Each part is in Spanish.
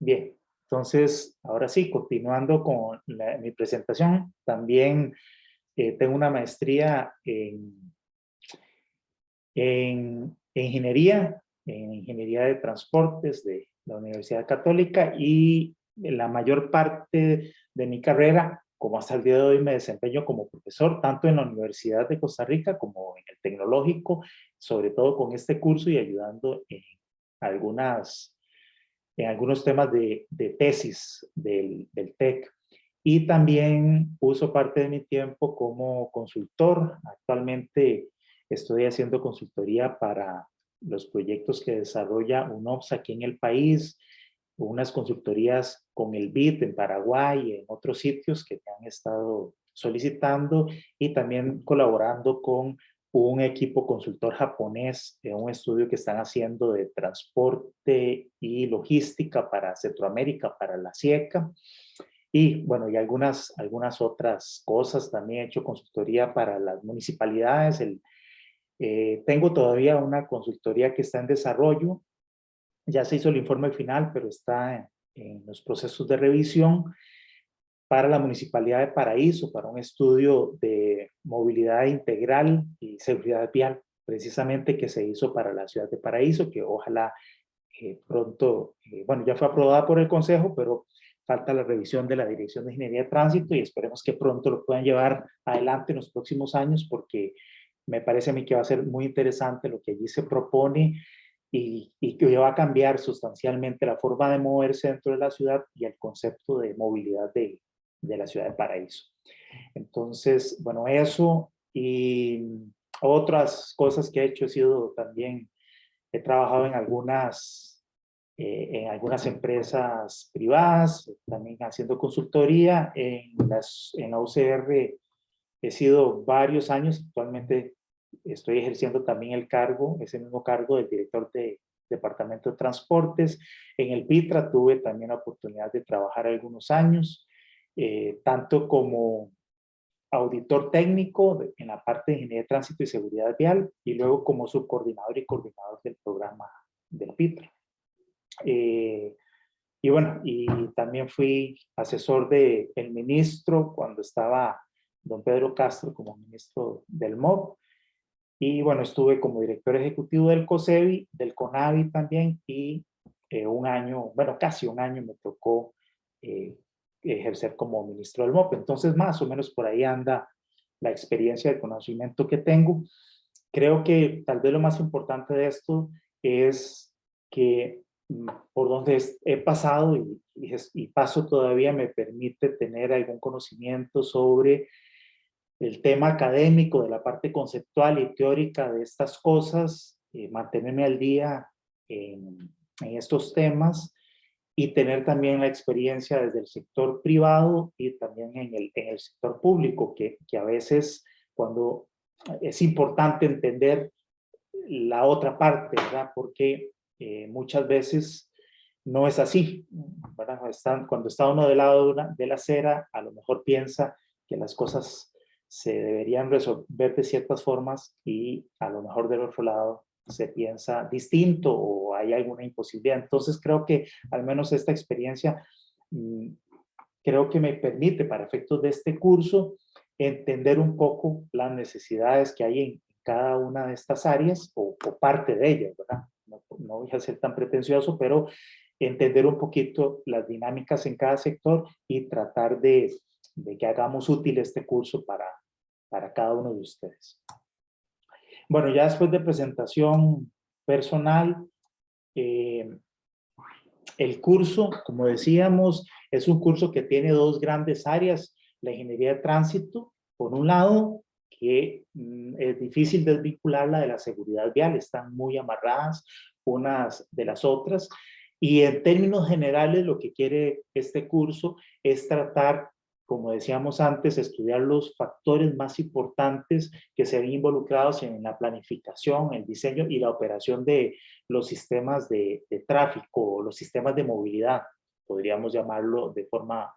Bien, entonces, ahora sí, continuando con mi presentación, también tengo una maestría en ingeniería de transportes de la Universidad Católica y la mayor parte de mi carrera, como hasta el día de hoy, me desempeño como profesor, tanto en la Universidad de Costa Rica como en el Tecnológico, sobre todo con este curso y ayudando algunas en algunos temas de tesis del TEC. Y también uso parte de mi tiempo como consultor. Actualmente estoy haciendo consultoría para los proyectos que desarrolla UNOPS aquí en el país, unas consultorías con el BID en Paraguay y en otros sitios que me han estado solicitando, y también colaborando con un equipo consultor japonés en un estudio que están haciendo de transporte y logística para Centroamérica, para la SIECA. Y bueno, y algunas otras cosas. También he hecho consultoría para las municipalidades. Tengo todavía una consultoría que está en desarrollo. Ya se hizo el informe final, pero está en los procesos de revisión para la Municipalidad de Paraíso, para un estudio de movilidad integral y seguridad vial, precisamente que se hizo para la ciudad de Paraíso, que ojalá pronto, bueno, ya fue aprobada por el Consejo, pero falta la revisión de la Dirección de Ingeniería de Tránsito y esperemos que pronto lo puedan llevar adelante en los próximos años, porque me parece a mí que va a ser muy interesante lo que allí se propone y que va a cambiar sustancialmente la forma de moverse dentro de la ciudad y el concepto de movilidad de la ciudad de Paraíso. Entonces, bueno, eso y otras cosas que he hecho, he sido también, he trabajado en algunas empresas privadas, también haciendo consultoría en la UCR. He sido varios años, actualmente estoy ejerciendo también el cargo, ese mismo cargo del director de Departamento de Transportes. En el PITRA tuve también la oportunidad de trabajar algunos años, tanto como auditor técnico en la parte de ingeniería de tránsito y seguridad vial, y luego como subcoordinador y coordinador del programa del PITRA. Y bueno, y también fui asesor del ministro cuando estaba don Pedro Castro como ministro del MOB. Y bueno, estuve como director ejecutivo del COSEBI, del CONAVI también, y un año, bueno, casi un año me tocó eh, ejercer como ministro del MOP. Entonces, más o menos por ahí anda la experiencia, el conocimiento que tengo. Creo que tal vez lo más importante de esto es que por donde he pasado y paso todavía me permite tener algún conocimiento sobre el tema académico, de la parte conceptual y teórica de estas cosas, mantenerme al día en estos temas y tener también la experiencia desde el sector privado y también en el sector público, que a veces cuando es importante entender la otra parte, ¿verdad? Porque muchas veces no es así, ¿verdad? Cuando está uno del lado de la acera, a lo mejor piensa que las cosas se deberían resolver de ciertas formas y a lo mejor del otro lado se piensa distinto o hay alguna imposibilidad. Entonces creo que al menos esta experiencia creo que me permite, para efectos de este curso, entender un poco las necesidades que hay en cada una de estas áreas o parte de ellas, ¿verdad? No voy a ser tan pretencioso, pero entender un poquito las dinámicas en cada sector y tratar de que hagamos útil este curso para cada uno de ustedes. Bueno, ya después de presentación personal, el curso, como decíamos, es un curso que tiene dos grandes áreas: la ingeniería de tránsito, por un lado, que es difícil desvincularla de la seguridad vial, están muy amarradas unas de las otras, y en términos generales lo que quiere este curso es tratar, como decíamos antes, estudiar los factores más importantes que se ven involucrados en la planificación, el diseño y la operación de los sistemas de tráfico, los sistemas de movilidad, podríamos llamarlo de forma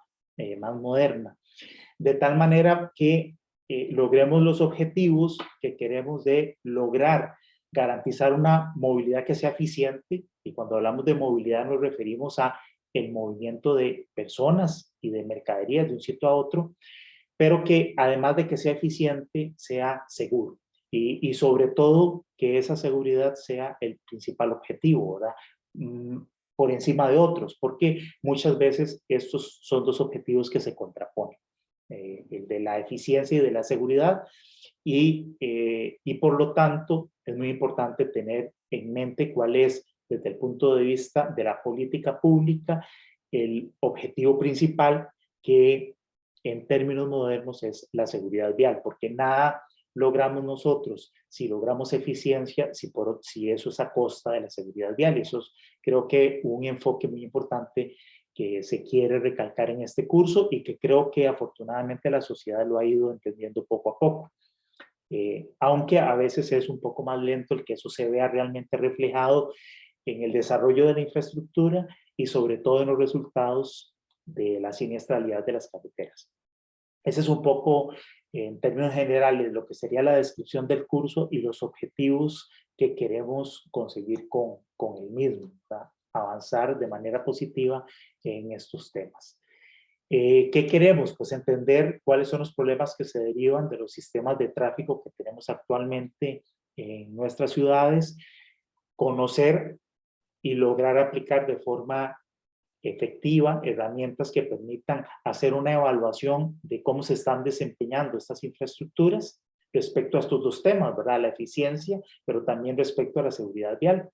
más moderna, de tal manera que logremos los objetivos que queremos de lograr garantizar una movilidad que sea eficiente, y cuando hablamos de movilidad nos referimos a el movimiento de personas y de mercaderías de un sitio a otro, pero que además de que sea eficiente, sea seguro. Y sobre todo que esa seguridad sea el principal objetivo, ¿verdad? Por encima de otros, porque muchas veces estos son dos objetivos que se contraponen, el de la eficiencia y de la seguridad, y por lo tanto es muy importante tener en mente cuál es, desde el punto de vista de la política pública, el objetivo principal, que en términos modernos es la seguridad vial, porque nada logramos nosotros si logramos eficiencia, si eso es a costa de la seguridad vial. Eso es, creo que, un enfoque muy importante que se quiere recalcar en este curso y que creo que afortunadamente la sociedad lo ha ido entendiendo poco a poco. Aunque a veces es un poco más lento el que eso se vea realmente reflejado en el desarrollo de la infraestructura y sobre todo en los resultados de la siniestralidad de las carreteras. Ese es un poco, en términos generales, lo que sería la descripción del curso y los objetivos que queremos conseguir con el mismo, ¿verdad? Avanzar de manera positiva en estos temas. ¿Qué queremos? Pues entender cuáles son los problemas que se derivan de los sistemas de tráfico que tenemos actualmente en nuestras ciudades, conocer y lograr aplicar de forma efectiva herramientas que permitan hacer una evaluación de cómo se están desempeñando estas infraestructuras respecto a estos dos temas, ¿verdad? La eficiencia, pero también respecto a la seguridad vial.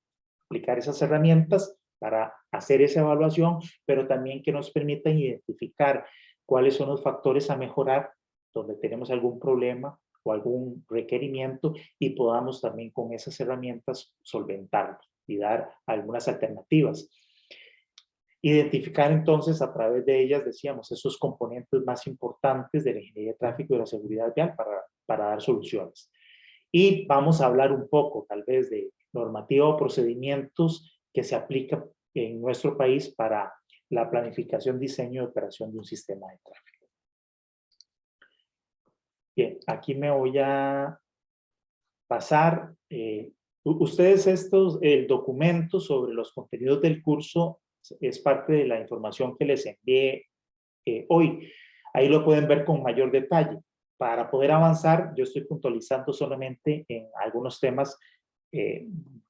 Aplicar esas herramientas para hacer esa evaluación, pero también que nos permitan identificar cuáles son los factores a mejorar donde tenemos algún problema o algún requerimiento y podamos también con esas herramientas solventarlo y dar algunas alternativas. Identificar entonces a través de ellas, decíamos, esos componentes más importantes de la ingeniería de tráfico y de la seguridad vial para dar soluciones. Y vamos a hablar un poco tal vez de normativa o procedimientos que se aplican en nuestro país para la planificación, diseño y operación de un sistema de tráfico. Bien, aquí me voy a pasar. Ustedes el documento sobre los contenidos del curso es parte de la información que les envié hoy. Ahí lo pueden ver con mayor detalle. Para poder avanzar, yo estoy puntualizando solamente en algunos temas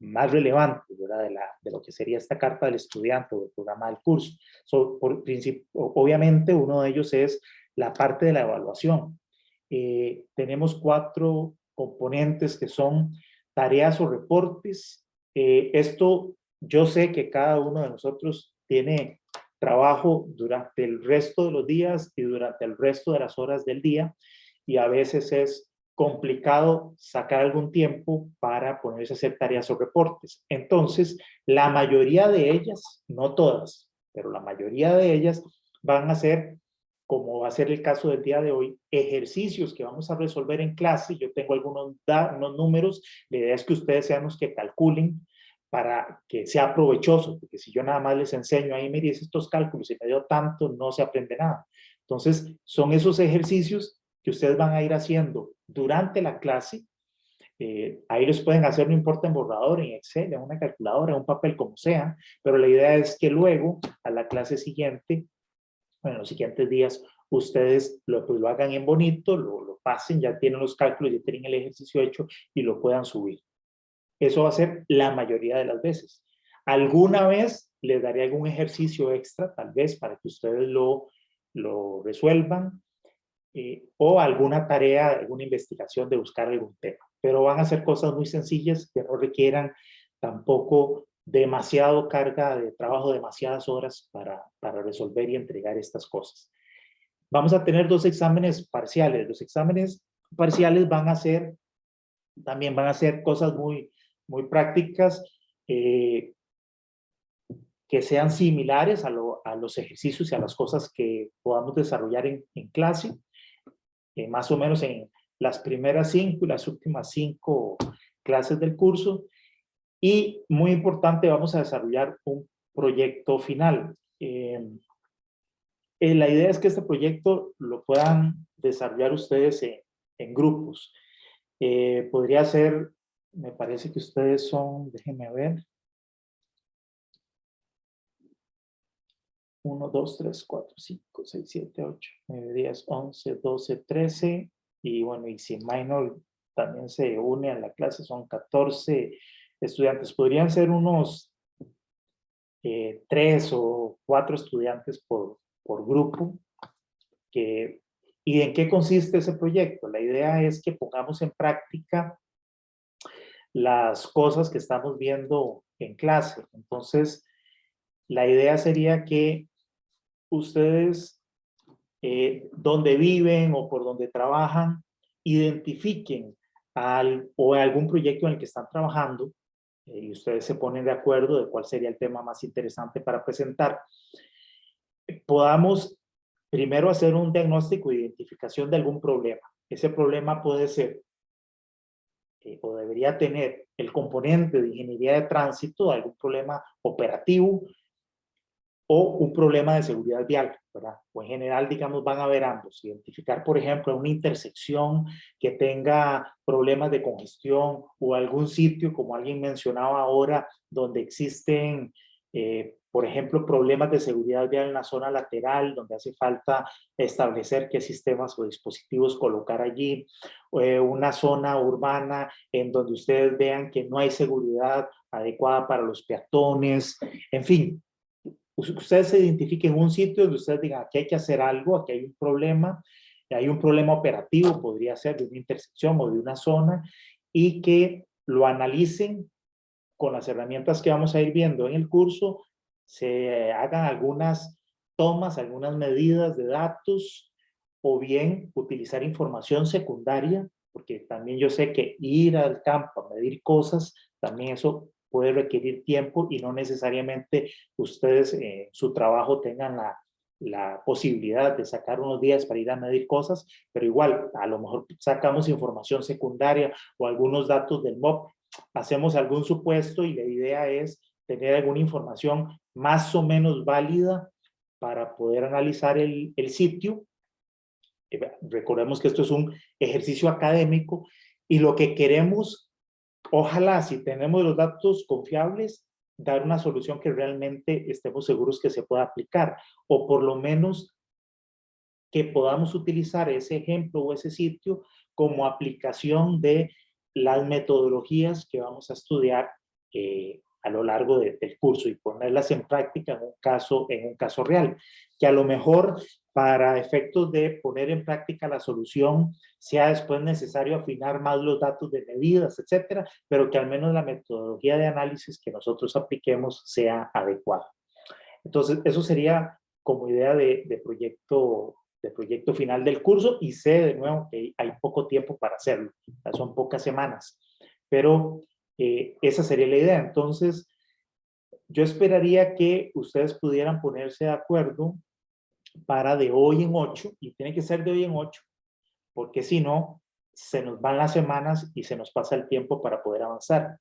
más relevantes, ¿verdad? De lo que sería esta carta del estudiante o el programa del curso. Obviamente, uno de ellos es la parte de la evaluación. Tenemos 4 componentes que son tareas o reportes. Esto yo sé que cada uno de nosotros tiene trabajo durante el resto de los días y durante el resto de las horas del día, y a veces es complicado sacar algún tiempo para ponerse a hacer tareas o reportes. Entonces, la mayoría de ellas, no todas, pero la mayoría de ellas van a ser, como va a ser el caso del día de hoy, ejercicios que vamos a resolver en clase. Yo tengo unos números, la idea es que ustedes sean los que calculen para que sea provechoso, porque si yo nada más les enseño ahí, mire, hice estos cálculos y me dio tanto, no se aprende nada. Entonces, son esos ejercicios que ustedes van a ir haciendo durante la clase. Ahí los pueden hacer, no importa, en borrador, en Excel, en una calculadora, en un papel, como sea, pero la idea es que luego, a la clase siguiente, en los siguientes días, ustedes pues, lo hagan en bonito, lo pasen, ya tienen los cálculos, ya tienen el ejercicio hecho y lo puedan subir. Eso va a ser la mayoría de las veces. Alguna vez les daré algún ejercicio extra, tal vez, para que ustedes lo resuelvan, o alguna tarea, alguna investigación de buscar algún tema. Pero van a ser cosas muy sencillas que no requieran tampoco demasiado carga de trabajo, demasiadas horas para resolver y entregar estas cosas. Vamos a tener 2 exámenes parciales. Los exámenes parciales también van a ser cosas muy prácticas, que sean similares a los ejercicios y a las cosas que podamos desarrollar en clase, más o menos en las primeras 5 y las últimas 5 clases del curso. Y muy importante, vamos a desarrollar un proyecto final. La idea es que este proyecto lo puedan desarrollar ustedes en grupos. Podría ser, me parece que ustedes son, déjenme ver, 1, 2, 3, 4, 5, 6, 7, 8, 9, 10, 11, 12, 13. Y bueno, y si minor también se une a la clase, son 14 estudiantes. Podrían ser unos 3 o 4 estudiantes por grupo. ¿Y en qué consiste ese proyecto? La idea es que pongamos en práctica las cosas que estamos viendo en clase. Entonces, la idea sería que ustedes, donde viven o por donde trabajan, identifiquen algún proyecto en el que están trabajando y ustedes se ponen de acuerdo de cuál sería el tema más interesante para presentar. Podamos primero hacer un diagnóstico e identificación de algún problema. Ese problema puede ser o debería tener el componente de ingeniería de tránsito, algún problema operativo o un problema de seguridad vial, ¿verdad? O en general, digamos, van a haber ambos. Identificar, por ejemplo, una intersección que tenga problemas de congestión o algún sitio, como alguien mencionaba ahora, donde existen, por ejemplo, problemas de seguridad vial en la zona lateral, donde hace falta establecer qué sistemas o dispositivos colocar allí, una zona urbana en donde ustedes vean que no hay seguridad adecuada para los peatones, en fin. Ustedes se identifiquen en un sitio donde ustedes digan, aquí hay que hacer algo, aquí hay un problema operativo, podría ser de una intersección o de una zona, y que lo analicen con las herramientas que vamos a ir viendo en el curso, se hagan algunas tomas, algunas medidas de datos, o bien utilizar información secundaria, porque también yo sé que ir al campo a medir cosas, también eso puede requerir tiempo y no necesariamente ustedes en su trabajo tengan la posibilidad de sacar unos días para ir a medir cosas, pero igual a lo mejor sacamos información secundaria o algunos datos del MOP, hacemos algún supuesto y la idea es tener alguna información más o menos válida para poder analizar el sitio. Recordemos que esto es un ejercicio académico y lo que queremos, ojalá si tenemos los datos confiables, dar una solución que realmente estemos seguros que se pueda aplicar, o por lo menos que podamos utilizar ese ejemplo o ese sitio como aplicación de las metodologías que vamos a estudiar a lo largo del curso y ponerlas en práctica en un caso real, que a lo mejor para efectos de poner en práctica la solución sea después necesario afinar más los datos de medidas, etcétera, pero que al menos la metodología de análisis que nosotros apliquemos sea adecuada. Entonces, eso sería como idea de proyecto final del curso, y sé de nuevo que hay poco tiempo para hacerlo, son pocas semanas, pero esa sería la idea. Entonces, yo esperaría que ustedes pudieran ponerse de acuerdo para de hoy en 8, y tiene que ser de hoy en 8, porque si no, se nos van las semanas y se nos pasa el tiempo para poder avanzar.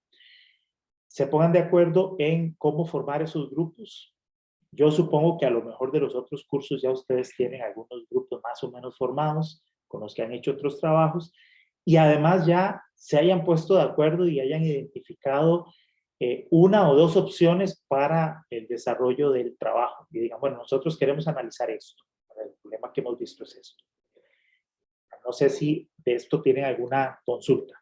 Se pongan de acuerdo en cómo formar esos grupos. Yo supongo que a lo mejor de los otros cursos ya ustedes tienen algunos grupos más o menos formados con los que han hecho otros trabajos, y además ya se hayan puesto de acuerdo y hayan identificado una o dos opciones para el desarrollo del trabajo. Y digan, bueno, nosotros queremos analizar esto. El problema que hemos visto es esto. No sé si de esto tienen alguna consulta.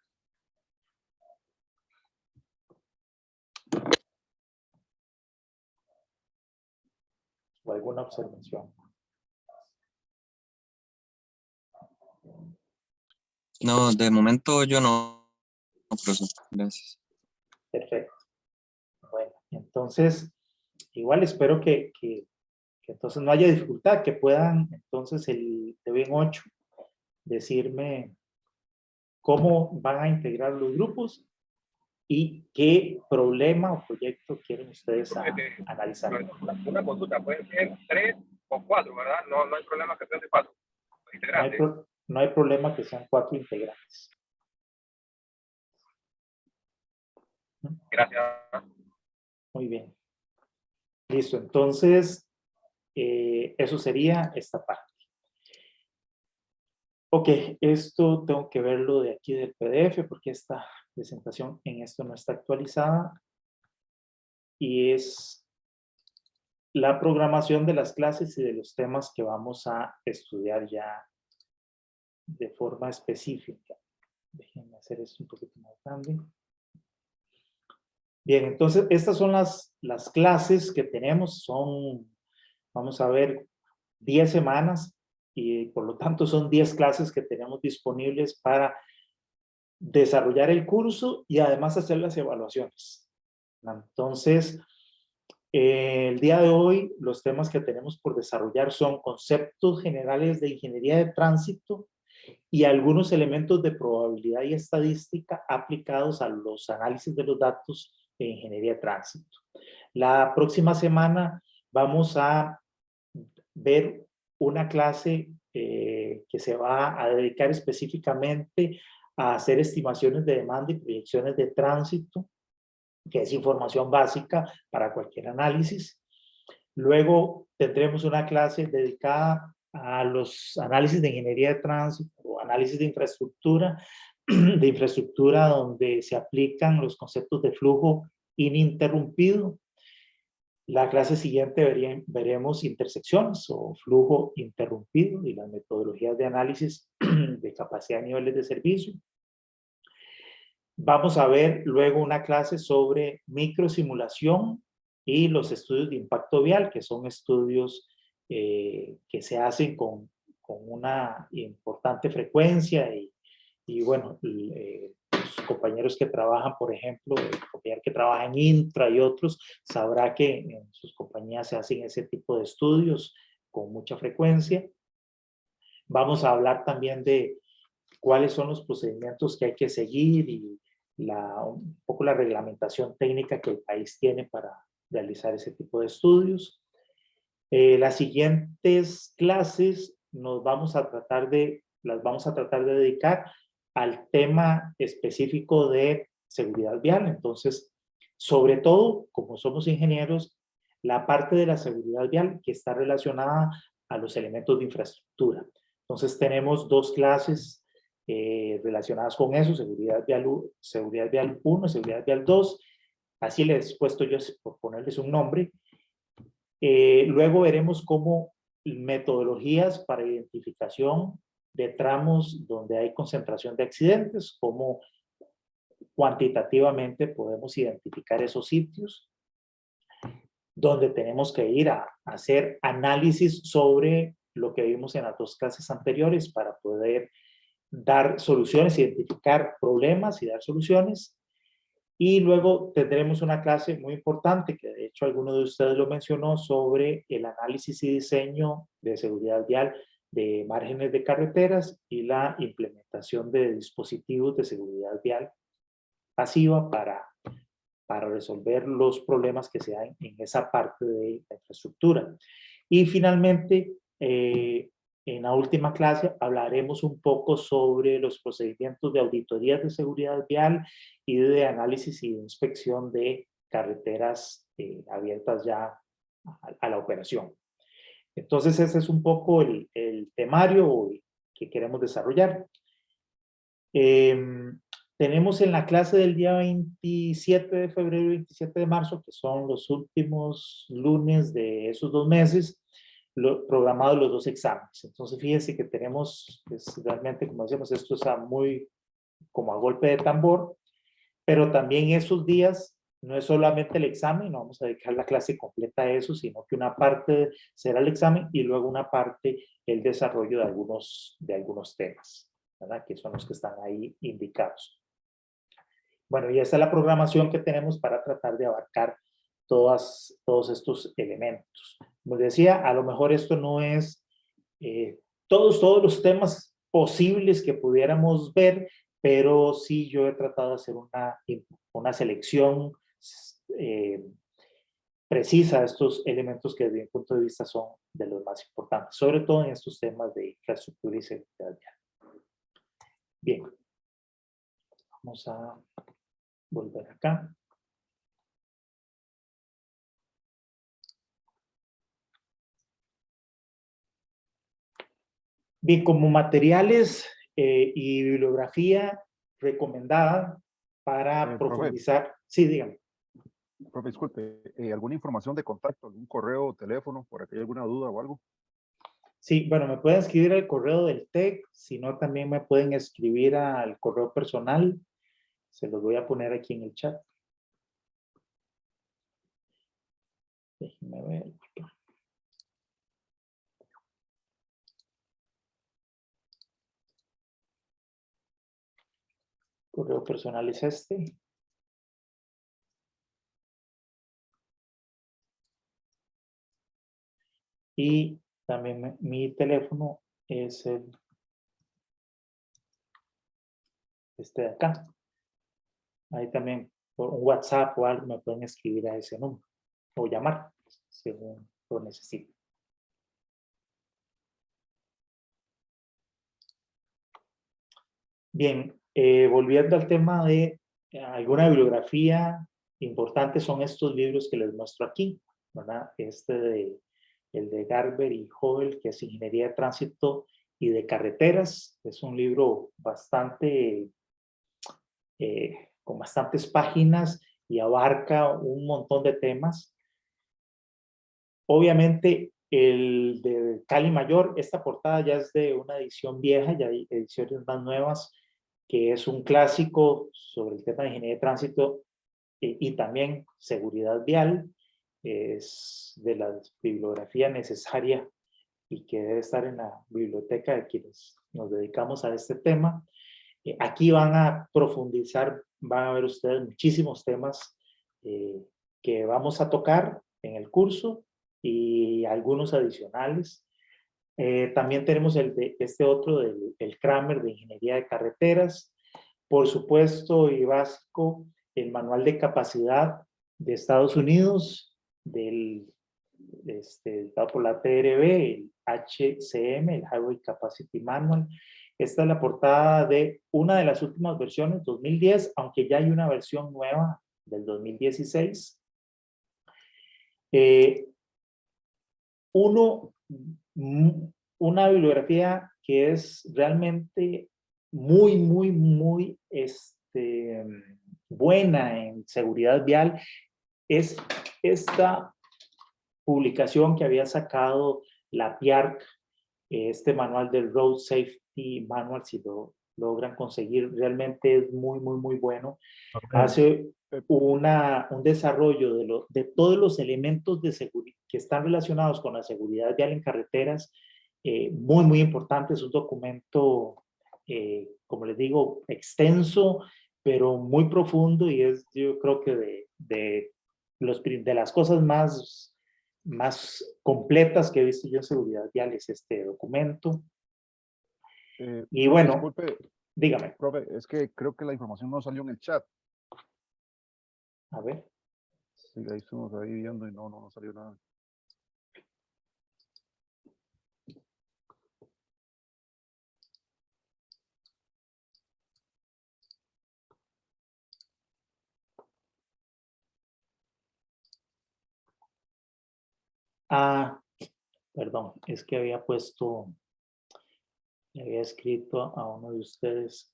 O alguna observación. No, de momento yo no, profesor. Gracias. Perfecto. Bueno, entonces, igual espero que entonces no haya dificultad, que puedan entonces el de hoy en 8 decirme cómo van a integrar los grupos y qué problema o proyecto quieren ustedes analizar. Una consulta, pueden ser 3 o 4, ¿verdad? No hay problema que sean de 4 integrantes. No hay problema que sean 4 integrantes. Gracias. Muy bien. Listo, entonces eso sería esta parte. Ok, esto tengo que verlo de aquí del PDF porque esta presentación en esto no está actualizada y es la programación de las clases y de los temas que vamos a estudiar ya de forma específica. Déjenme hacer esto un poquito más grande. Bien, entonces estas son las clases que tenemos. Vamos a ver, 10 semanas y por lo tanto son 10 clases que tenemos disponibles para desarrollar el curso y además hacer las evaluaciones. Entonces, el día de hoy los temas que tenemos por desarrollar son conceptos generales de ingeniería de tránsito y algunos elementos de probabilidad y estadística aplicados a los análisis de los datos de ingeniería de tránsito. La próxima semana vamos a ver una clase que se va a dedicar específicamente a hacer estimaciones de demanda y proyecciones de tránsito, que es información básica para cualquier análisis. Luego tendremos una clase dedicada a los análisis de ingeniería de tránsito o análisis de infraestructura donde se aplican los conceptos de flujo ininterrumpido. La clase siguiente veremos intersecciones o flujo interrumpido y las metodologías de análisis de capacidad de niveles de servicio. Vamos a ver luego una clase sobre microsimulación y los estudios de impacto vial, que son estudios que se hacen con una importante frecuencia y bueno, los compañeros que trabajan, por ejemplo, el compañero que trabaja en Intra y otros, sabrá que en sus compañías se hacen ese tipo de estudios con mucha frecuencia. Vamos a hablar también de cuáles son los procedimientos que hay que seguir y un poco la reglamentación técnica que el país tiene para realizar ese tipo de estudios. Las siguientes clases las vamos a tratar de dedicar al tema específico de seguridad vial. Entonces, sobre todo, como somos ingenieros, la parte de la seguridad vial que está relacionada a los elementos de infraestructura. Entonces, tenemos dos clases relacionadas con eso, seguridad vial 1, seguridad vial 2. Así les he puesto yo por ponerles un nombre. Luego veremos cómo metodologías para identificación de tramos donde hay concentración de accidentes, cómo cuantitativamente podemos identificar esos sitios, donde tenemos que ir a hacer análisis sobre lo que vimos en las dos clases anteriores para poder dar soluciones, identificar problemas y dar soluciones. Y luego tendremos una clase muy importante, que de hecho alguno de ustedes lo mencionó, sobre el análisis y diseño de seguridad vial de márgenes de carreteras y la implementación de dispositivos de seguridad vial pasiva para resolver los problemas que se dan en esa parte de la infraestructura. Y finalmente, en la última clase hablaremos un poco sobre los procedimientos de auditorías de seguridad vial y de análisis y de inspección de carreteras abiertas ya a la operación. Entonces ese es un poco el temario que queremos desarrollar. Tenemos en la clase del día 27 de febrero y 27 de marzo, que son los últimos lunes de esos 2 meses, programados los 2 exámenes. Entonces fíjense que tenemos, pues, realmente, como decíamos, esto está muy como a golpe de tambor, pero también esos días no es solamente el examen, no vamos a dedicar la clase completa a eso, sino que una parte será el examen y luego una parte el desarrollo de algunos temas, ¿verdad? Que son los que están ahí indicados. Bueno, y esta es la programación que tenemos para tratar de abarcar todos estos elementos. Como decía, a lo mejor esto no es todos los temas posibles que pudiéramos ver, pero sí yo he tratado de hacer una selección precisa de estos elementos que desde mi punto de vista son de los más importantes, sobre todo en estos temas de infraestructura y seguridad vial. Bien, vamos a volver acá. Bien, como materiales y bibliografía recomendada para profundizar. Sí, dígame. Profe, disculpe, ¿alguna información de contacto, algún correo, teléfono, por aquí hay alguna duda o algo? Sí, bueno, me pueden escribir al correo del TEC, si no también me pueden escribir al correo personal. Se los voy a poner aquí en el chat. Déjenme ver. Correo personal es este. Y también mi teléfono es este de acá. Ahí también por un WhatsApp o algo me pueden escribir a ese número o llamar según lo necesiten. Bien, volviendo al tema de alguna bibliografía importante, son estos libros que les muestro aquí, ¿verdad? El de Garber y Howell, que es Ingeniería de Tránsito y de Carreteras. Es un libro bastante, con bastantes páginas y abarca un montón de temas. Obviamente, el de Cali Mayor, esta portada ya es de una edición vieja, ya hay ediciones más nuevas, que es un clásico sobre el tema de ingeniería de tránsito y también seguridad vial. Es de la bibliografía necesaria y que debe estar en la biblioteca de quienes nos dedicamos a este tema. Aquí van a profundizar, van a ver ustedes muchísimos temas que vamos a tocar en el curso y algunos adicionales. También tenemos este otro el Kramer de Ingeniería de Carreteras. Por supuesto y básico, el Manual de Capacidad de Estados Unidos, dado por la TRB, el HCM, el Highway Capacity Manual. Esta es la portada de una de las últimas versiones, 2010, aunque ya hay una versión nueva del 2016. Una bibliografía que es realmente muy buena en seguridad vial es esta publicación que había sacado la PIARC, este manual del Road Safety Manual, si lo logran conseguir, realmente es muy bueno. Hace un desarrollo de todos los elementos de seguridad que están relacionados con la seguridad vial en carreteras, muy importante. Es un documento, como les digo, extenso, pero muy profundo y es, yo creo que de las cosas más completas que he visto yo en seguridad vial es este documento. Y profe, bueno, disculpe, dígame. profe, es que creo que la información no salió en el chat. A ver. Sí, ahí estuvimos ahí viendo y no salió nada. Ah, perdón, es que había escrito a uno de ustedes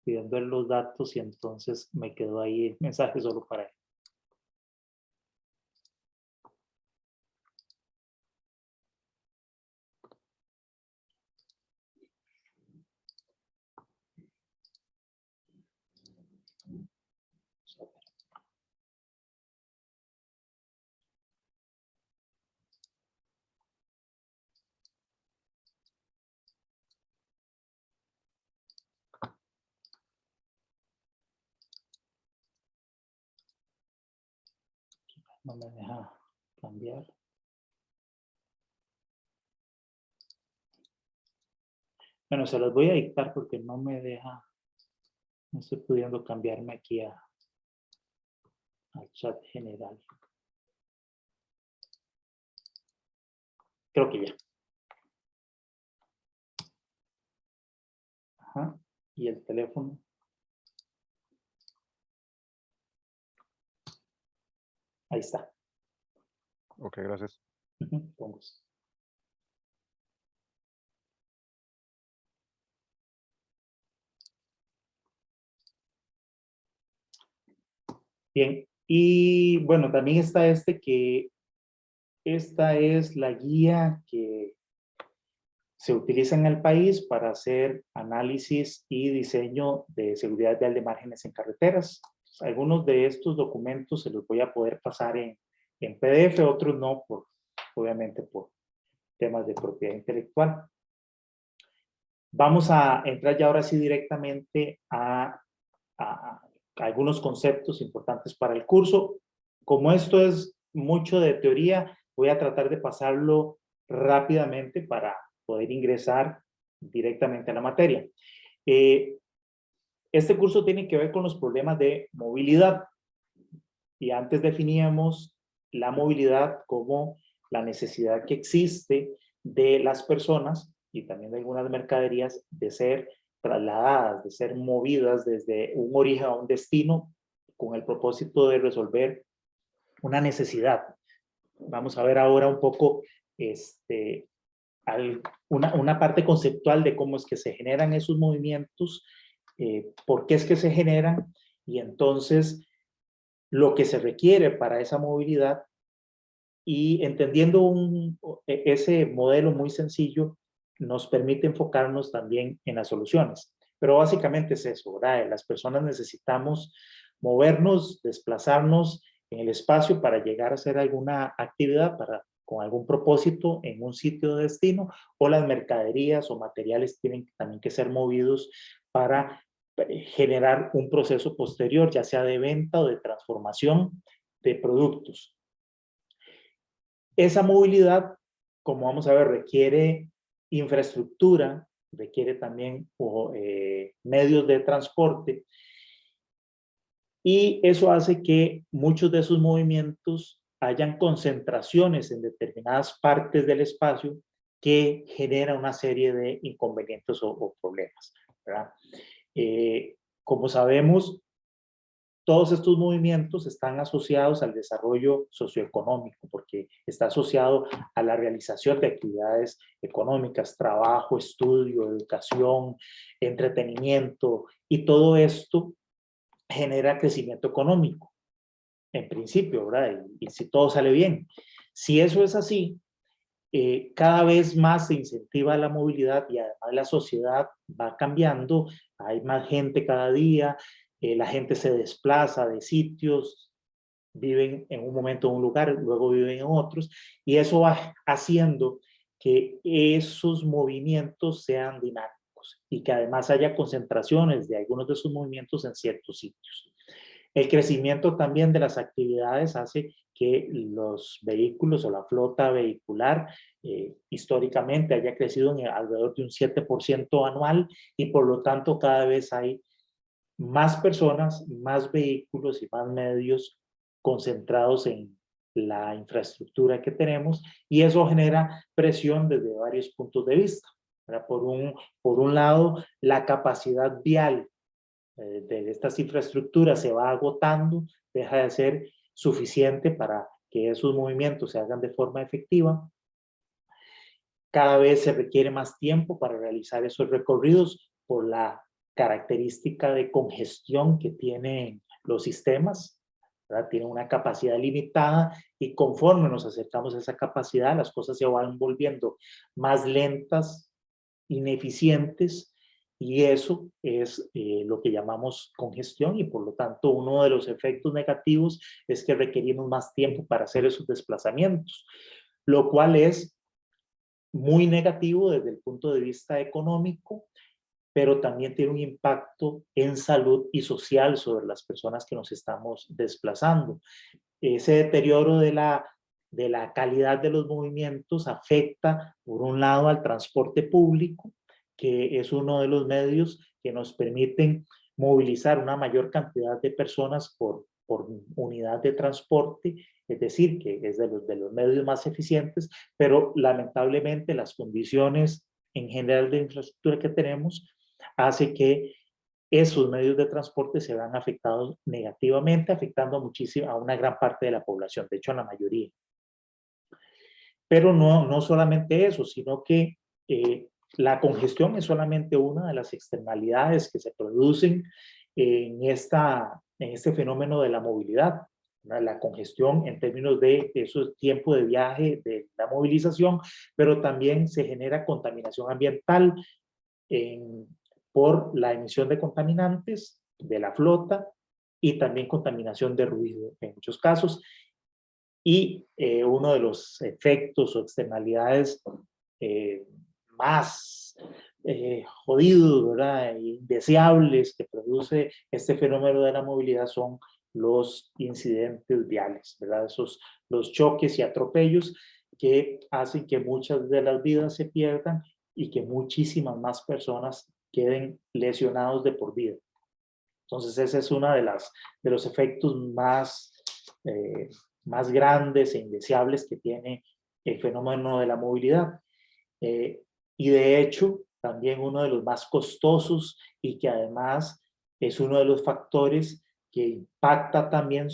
pidiendo los datos y entonces me quedó ahí el mensaje solo para él. No me deja cambiar. Bueno, se los voy a dictar porque no me deja, no estoy pudiendo cambiarme aquí al chat general. Creo que ya. Ajá. Y el teléfono. Ahí está. Ok, gracias. Con gusto. Bien, Y bueno, también está esta es la guía que se utiliza en el país para hacer análisis y diseño de seguridad vial de márgenes en carreteras. Algunos de estos documentos se los voy a poder pasar en PDF, otros no, obviamente por temas de propiedad intelectual. Vamos a entrar ya ahora sí directamente a algunos conceptos importantes para el curso. Como esto es mucho de teoría, voy a tratar de pasarlo rápidamente para poder ingresar directamente a la materia. Este curso tiene que ver con los problemas de movilidad. Y antes definíamos la movilidad como la necesidad que existe de las personas y también de algunas mercaderías de ser trasladadas, de ser movidas desde un origen a un destino con el propósito de resolver una necesidad. Vamos a ver ahora un poco una parte conceptual de cómo es que se generan esos movimientos, por qué es que se generan y entonces lo que se requiere para esa movilidad y entendiendo ese modelo muy sencillo nos permite enfocarnos también en las soluciones. Pero básicamente es eso, ¿verdad? Las personas necesitamos movernos, desplazarnos en el espacio para llegar a hacer alguna actividad con algún propósito en un sitio de destino, o las mercaderías o materiales tienen también que ser movidos para generar un proceso posterior, ya sea de venta o de transformación de productos. Esa movilidad, como vamos a ver, requiere infraestructura, requiere también medios de transporte, y eso hace que muchos de esos movimientos hayan concentraciones en determinadas partes del espacio que genera una serie de inconvenientes o problemas, ¿verdad? Como sabemos, todos estos movimientos están asociados al desarrollo socioeconómico, porque está asociado a la realización de actividades económicas, trabajo, estudio, educación, entretenimiento, y todo esto genera crecimiento económico, en principio, ¿verdad? Y si todo sale bien. Si eso es así, cada vez más se incentiva la movilidad y además la sociedad va cambiando, hay más gente cada día, la gente se desplaza de sitios, viven en un momento en un lugar, luego viven en otros, y eso va haciendo que esos movimientos sean dinámicos y que además haya concentraciones de algunos de esos movimientos en ciertos sitios. El crecimiento también de las actividades hace que los vehículos o la flota vehicular históricamente haya crecido en alrededor de un 7% anual, y por lo tanto cada vez hay más personas, más vehículos y más medios concentrados en la infraestructura que tenemos, y eso genera presión desde varios puntos de vista. Por un lado, la capacidad vial de estas infraestructuras se va agotando, deja de ser suficiente para que esos movimientos se hagan de forma efectiva. Cada vez se requiere más tiempo para realizar esos recorridos por la característica de congestión que tienen los sistemas, ¿verdad? Tienen una capacidad limitada, y conforme nos acercamos a esa capacidad, las cosas se van volviendo más lentas, ineficientes, y eso es lo que llamamos congestión, y por lo tanto uno de los efectos negativos es que requerimos más tiempo para hacer esos desplazamientos, lo cual es muy negativo desde el punto de vista económico, pero también tiene un impacto en salud y social sobre las personas que nos estamos desplazando. Ese deterioro de la calidad de los movimientos afecta, por un lado, al transporte público, que es uno de los medios que nos permiten movilizar una mayor cantidad de personas por unidad de transporte, es decir, que es de los medios más eficientes, pero lamentablemente las condiciones en general de infraestructura que tenemos hace que esos medios de transporte se vean afectados negativamente, afectando a una gran parte de la población, de hecho a la mayoría. Pero no solamente eso, sino que la congestión es solamente una de las externalidades que se producen en este fenómeno de la movilidad. La congestión en términos de eso, tiempo de viaje, de la movilización, pero también se genera contaminación ambiental por la emisión de contaminantes de la flota y también contaminación de ruido en muchos casos. Y uno de los efectos o externalidades más jodidos, ¿verdad? Indeseables que produce este fenómeno de la movilidad son los incidentes viales, ¿verdad? Los choques y atropellos que hacen que muchas de las vidas se pierdan y que muchísimas más personas queden lesionados de por vida. Entonces ese es uno de los efectos más grandes e indeseables que tiene el fenómeno de la movilidad. Y de hecho, también uno de los más costosos y que además es uno de los factores que impacta también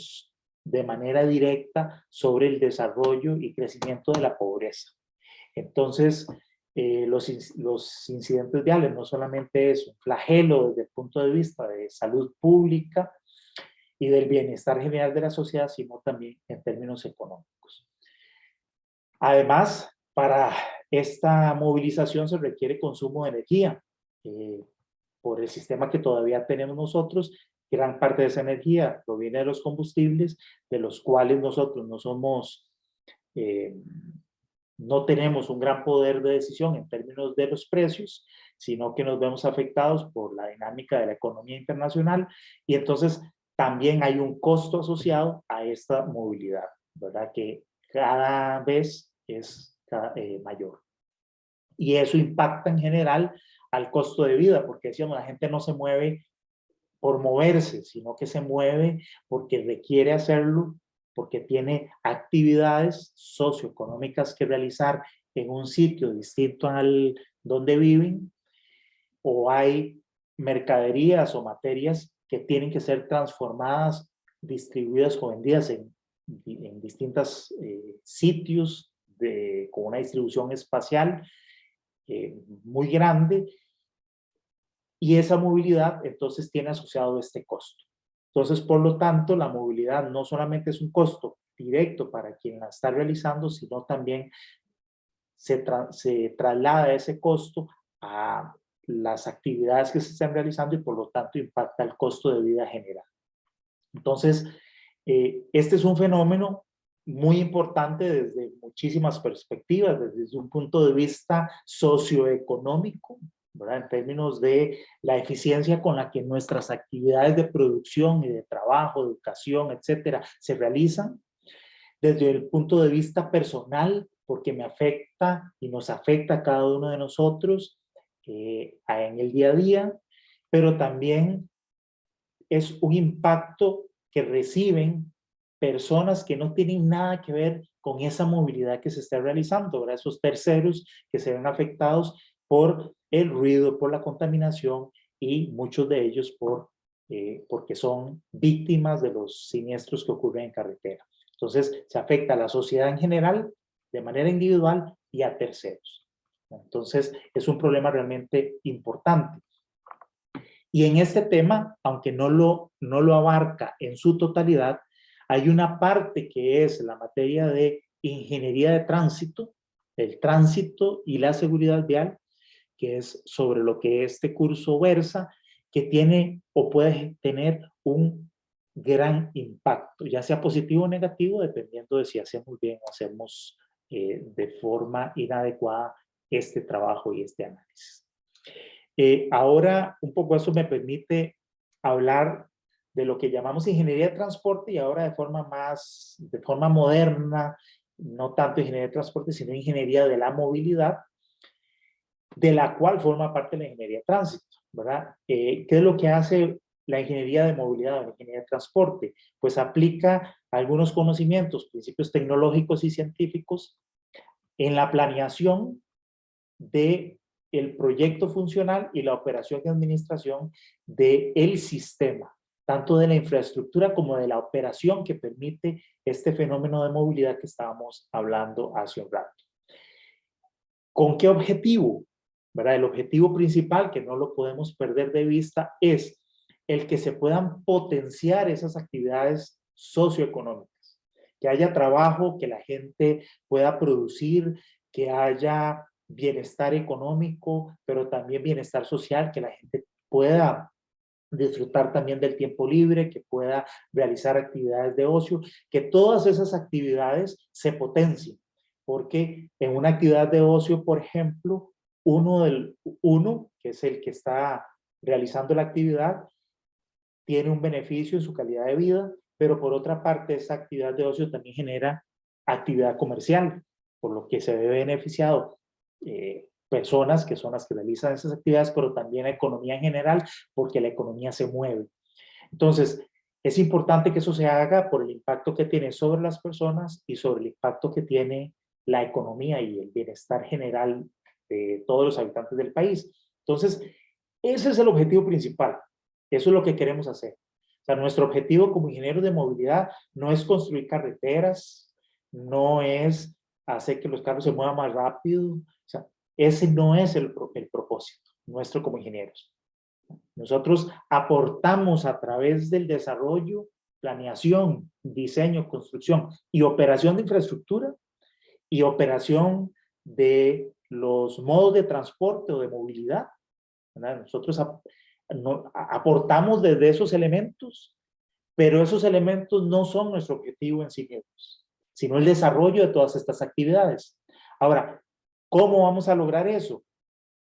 de manera directa sobre el desarrollo y crecimiento de la pobreza. Entonces, los incidentes viales no solamente es un flagelo desde el punto de vista de salud pública y del bienestar general de la sociedad, sino también en términos económicos. Además, para esta movilización se requiere consumo de energía. Por el sistema que todavía tenemos nosotros, gran parte de esa energía proviene de los combustibles, de los cuales nosotros no tenemos un gran poder de decisión en términos de los precios, sino que nos vemos afectados por la dinámica de la economía internacional y entonces también hay un costo asociado a esta movilidad, ¿verdad? Que cada vez es mayor. Y eso impacta en general al costo de vida, porque decíamos, la gente no se mueve por moverse, sino que se mueve porque requiere hacerlo, porque tiene actividades socioeconómicas que realizar en un sitio distinto al donde viven, o hay mercaderías o materias que tienen que ser transformadas, distribuidas o vendidas en distintos sitios con una distribución espacial muy grande, y esa movilidad entonces tiene asociado este costo. Entonces, por lo tanto, la movilidad no solamente es un costo directo para quien la está realizando, sino también se traslada ese costo a las actividades que se están realizando y por lo tanto impacta el costo de vida general. Entonces, este es un fenómeno muy importante desde muchísimas perspectivas, desde un punto de vista socioeconómico, ¿verdad? En términos de la eficiencia con la que nuestras actividades de producción y de trabajo, educación, etcétera, se realizan. Desde el punto de vista personal, porque me afecta y nos afecta a cada uno de nosotros en el día a día, pero también es un impacto que reciben personas que no tienen nada que ver con esa movilidad que se está realizando, ¿verdad? Esos terceros que se ven afectados por el ruido, por la contaminación y muchos de ellos porque son víctimas de los siniestros que ocurren en carretera. Entonces, se afecta a la sociedad en general, de manera individual y a terceros. Entonces, es un problema realmente importante. Y en este tema, aunque no lo abarca en su totalidad, hay una parte que es la materia de ingeniería de tránsito, el tránsito y la seguridad vial, que es sobre lo que este curso versa, que tiene o puede tener un gran impacto, ya sea positivo o negativo, dependiendo de si hacemos bien o hacemos de forma inadecuada este trabajo y este análisis. Ahora, un poco eso me permite hablar de lo que llamamos ingeniería de transporte y ahora de forma moderna, no tanto ingeniería de transporte, sino ingeniería de la movilidad, de la cual forma parte la ingeniería de tránsito, ¿verdad? ¿Qué es lo que hace la ingeniería de movilidad o la ingeniería de transporte? Pues aplica algunos conocimientos, principios tecnológicos y científicos en la planeación del proyecto funcional y la operación y administración del sistema, tanto de la infraestructura como de la operación que permite este fenómeno de movilidad que estábamos hablando hace un rato. ¿Con qué objetivo? ¿Verdad? El objetivo principal, que no lo podemos perder de vista, es el que se puedan potenciar esas actividades socioeconómicas. Que haya trabajo, que la gente pueda producir, que haya bienestar económico, pero también bienestar social, que la gente pueda disfrutar también del tiempo libre, que pueda realizar actividades de ocio, que todas esas actividades se potencien, porque en una actividad de ocio, por ejemplo, uno, que es el que está realizando la actividad, tiene un beneficio en su calidad de vida, pero por otra parte, esa actividad de ocio también genera actividad comercial, por lo que se ve beneficiado personas que son las que realizan esas actividades, pero también la economía en general, porque la economía se mueve. Entonces, es importante que eso se haga por el impacto que tiene sobre las personas y sobre el impacto que tiene la economía y el bienestar general de todos los habitantes del país. Entonces, ese es el objetivo principal. Eso es lo que queremos hacer. O sea, nuestro objetivo como ingenieros de movilidad no es construir carreteras, no es hacer que los carros se muevan más rápido. O sea, ese no es el propósito nuestro como ingenieros. Nosotros aportamos a través del desarrollo, planeación, diseño, construcción y operación de infraestructura y operación de los modos de transporte o de movilidad, ¿verdad? Nosotros aportamos desde esos elementos, pero esos elementos no son nuestro objetivo en sí mismos, sino el desarrollo de todas estas actividades. Ahora, ¿cómo vamos a lograr eso?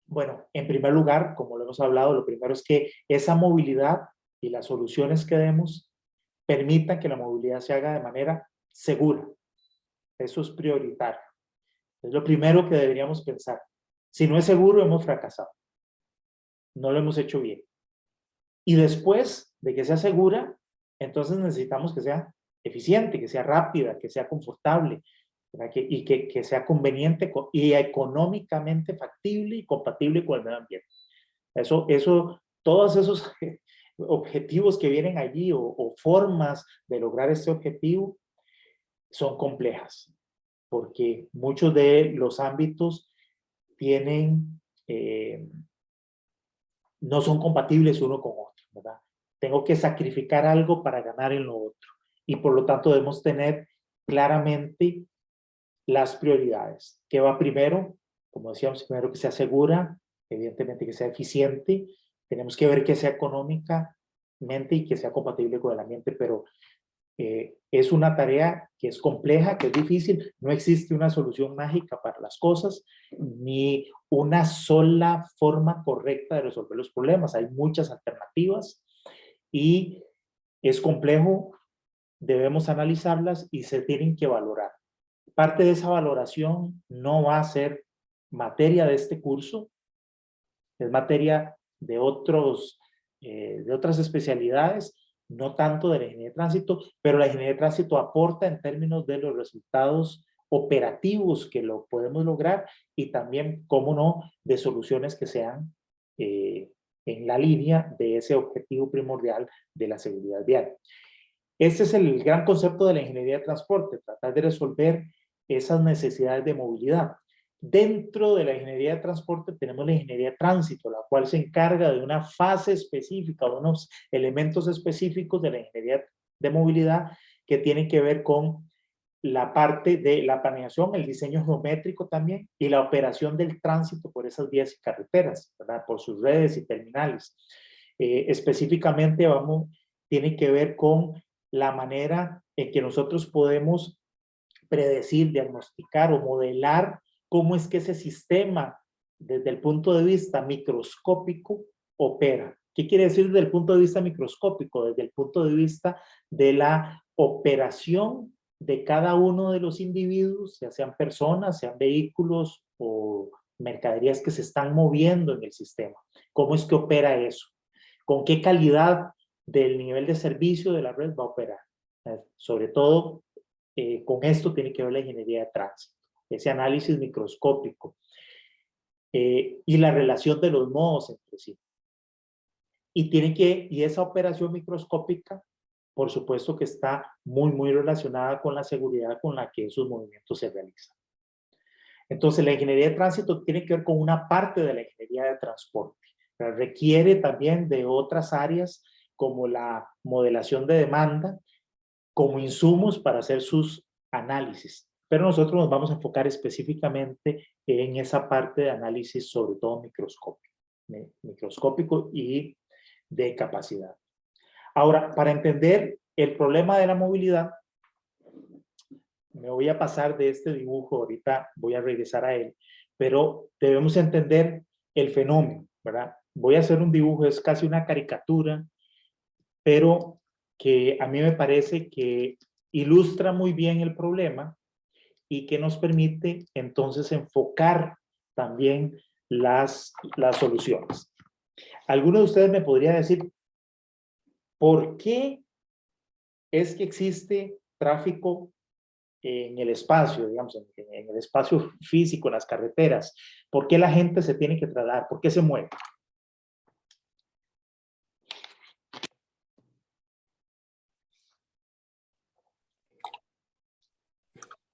Bueno, en primer lugar, como lo hemos hablado, lo primero es que esa movilidad y las soluciones que demos permitan que la movilidad se haga de manera segura. Eso es prioritario. Es lo primero que deberíamos pensar. Si no es seguro, hemos fracasado. No lo hemos hecho bien. Y después de que sea segura, entonces necesitamos que sea eficiente, que sea rápida, que sea confortable, y que sea conveniente y económicamente factible y compatible con el medio ambiente. Todos esos objetivos que vienen allí o formas de lograr este objetivo son complejas, porque muchos de los ámbitos tienen, no son compatibles uno con otro, ¿verdad? Tengo que sacrificar algo para ganar en lo otro. Y por lo tanto debemos tener claramente las prioridades. ¿Qué va primero? Como decíamos, primero que sea segura, evidentemente que sea eficiente. Tenemos que ver que sea económicamente y que sea compatible con el ambiente, pero es una tarea que es compleja, que es difícil. No existe una solución mágica para las cosas, ni una sola forma correcta de resolver los problemas. Hay muchas alternativas y es complejo, debemos analizarlas y se tienen que valorar. Parte de esa valoración no va a ser materia de este curso, es materia de otras especialidades, no tanto de la ingeniería de tránsito, pero la ingeniería de tránsito aporta en términos de los resultados operativos que lo podemos lograr y también, cómo no, de soluciones que sean en la línea de ese objetivo primordial de la seguridad vial. Este es el gran concepto de la ingeniería de transporte, tratar de resolver esas necesidades de movilidad. Dentro de la ingeniería de transporte tenemos la ingeniería de tránsito, la cual se encarga de una fase específica, de unos elementos específicos de la ingeniería de movilidad que tienen que ver con la parte de la planeación, el diseño geométrico también y la operación del tránsito por esas vías y carreteras, ¿verdad? Por sus redes y terminales. Específicamente tiene que ver con la manera en que nosotros podemos predecir, diagnosticar o modelar cómo es que ese sistema, desde el punto de vista microscópico, opera. ¿Qué quiere decir desde el punto de vista microscópico? Desde el punto de vista de la operación de cada uno de los individuos, ya sean personas, sean vehículos o mercaderías que se están moviendo en el sistema. ¿Cómo es que opera eso? ¿Con qué calidad del nivel de servicio de la red va a operar? Sobre todo, con esto tiene que ver la ingeniería de tránsito, ese análisis microscópico y la relación de los nodos entre sí. Y esa operación microscópica, por supuesto que está muy relacionada con la seguridad con la que esos movimientos se realizan. Entonces, la ingeniería de tránsito tiene que ver con una parte de la ingeniería de transporte, pero requiere también de otras áreas como la modelación de demanda, como insumos para hacer sus análisis. Pero nosotros nos vamos a enfocar específicamente en esa parte de análisis, sobre todo microscópico y de capacidad. Ahora, para entender el problema de la movilidad, me voy a pasar de este dibujo, ahorita voy a regresar a él, pero debemos entender el fenómeno, ¿verdad? Voy a hacer un dibujo, es casi una caricatura, pero que a mí me parece que ilustra muy bien el problema y que nos permite entonces enfocar también las soluciones. ¿Alguno de ustedes me podría decir por qué es que existe tráfico en el espacio, digamos, en el espacio físico, en las carreteras? ¿Por qué la gente se tiene que trasladar? ¿Por qué se mueve?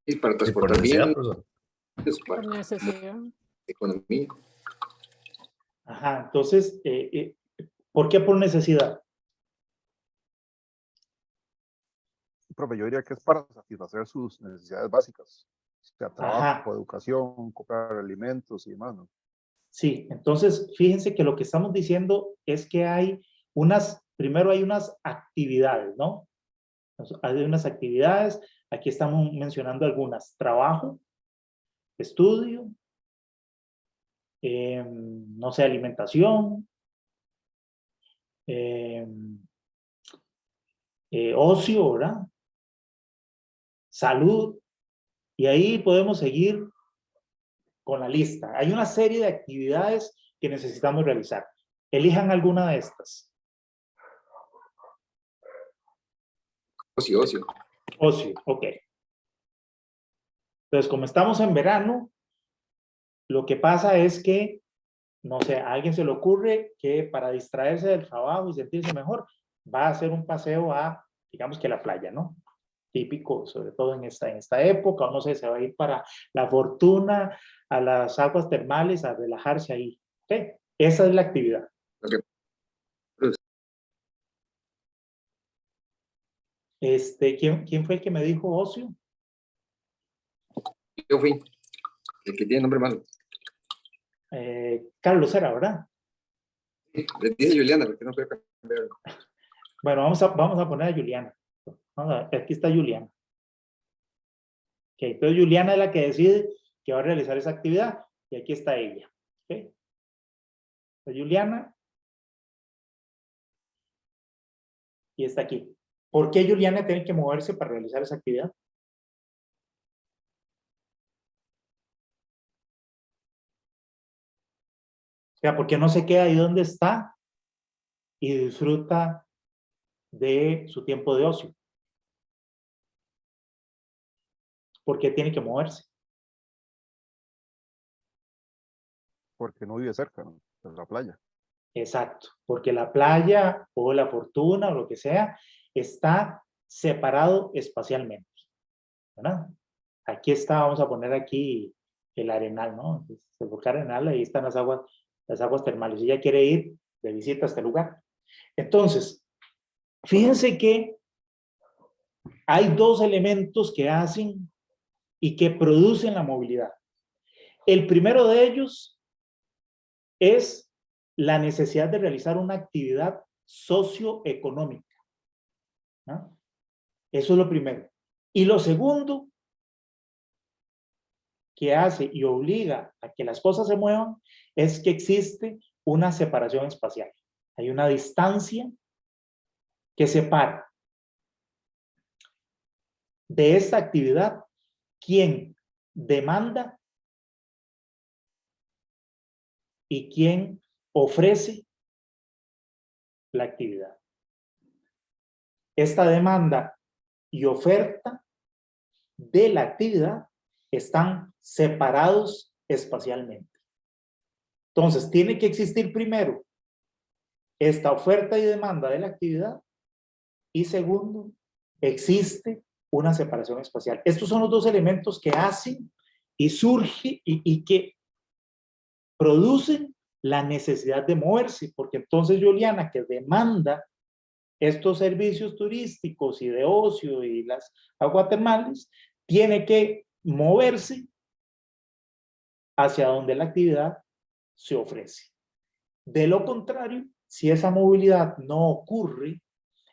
Y para Sí, por transportar necesidad, bien, profesor. es Por para necesidad. economía. Ajá, entonces, ¿por qué por necesidad? Profe, yo diría que es para satisfacer sus necesidades básicas, o sea, trabajo, Ajá. educación, comprar alimentos y demás, ¿no? Sí, entonces fíjense que lo que estamos diciendo es que hay primero hay unas actividades, ¿no? Hay unas actividades, aquí estamos mencionando algunas: trabajo, estudio, no sé, alimentación, ocio, ¿verdad? Salud, y ahí podemos seguir con la lista. Hay una serie de actividades que necesitamos realizar. Elijan alguna de estas. Ocio, ocio. Ocio, ok. Entonces, como estamos en verano, lo que pasa es que, no sé, a alguien se le ocurre que para distraerse del trabajo y sentirse mejor, va a hacer un paseo a, digamos que la playa, ¿no? Típico, sobre todo en esta época, o no sé, se va a ir para La Fortuna, a las aguas termales, a relajarse ahí. ¿Okay? Esa es la actividad. Okay. ¿Quién fue el que me dijo ocio? Yo fui el que tiene nombre malo. Carlos era, ¿verdad? Le dice Juliana, porque no puede cambiar. Bueno, vamos a poner a Juliana. Aquí está Juliana. Okay, entonces Juliana es la que decide que va a realizar esa actividad y aquí está ella. Okay. Entonces, Juliana y está aquí. ¿Por qué Juliana tiene que moverse para realizar esa actividad? O sea, ¿por qué no se queda ahí donde está y disfruta de su tiempo de ocio? ¿Por qué tiene que moverse? Porque no vive cerca, ¿no?, de la playa. Exacto, porque la playa o La Fortuna o lo que sea está separado espacialmente, ¿verdad? Aquí está, vamos a poner aquí el Arenal, ¿no? El volcán Arenal, ahí están las aguas termales. Ella quiere ir de visita a este lugar. Entonces, fíjense que hay dos elementos que hacen y que producen la movilidad. El primero de ellos es la necesidad de realizar una actividad socioeconómica, ¿no? Eso es lo primero. Y lo segundo que hace y obliga a que las cosas se muevan es que existe una separación espacial. Hay una distancia que separa de esta actividad quién demanda y quién ofrece la actividad. Esta demanda y oferta de la actividad están separados espacialmente. Entonces, tiene que existir primero esta oferta y demanda de la actividad y segundo, existe una separación espacial. Estos son los dos elementos que hacen y surgen y que producen la necesidad de moverse, porque entonces Juliana, que demanda estos servicios turísticos y de ocio y las aguas termales, tiene que moverse hacia donde la actividad se ofrece. De lo contrario, si esa movilidad no ocurre,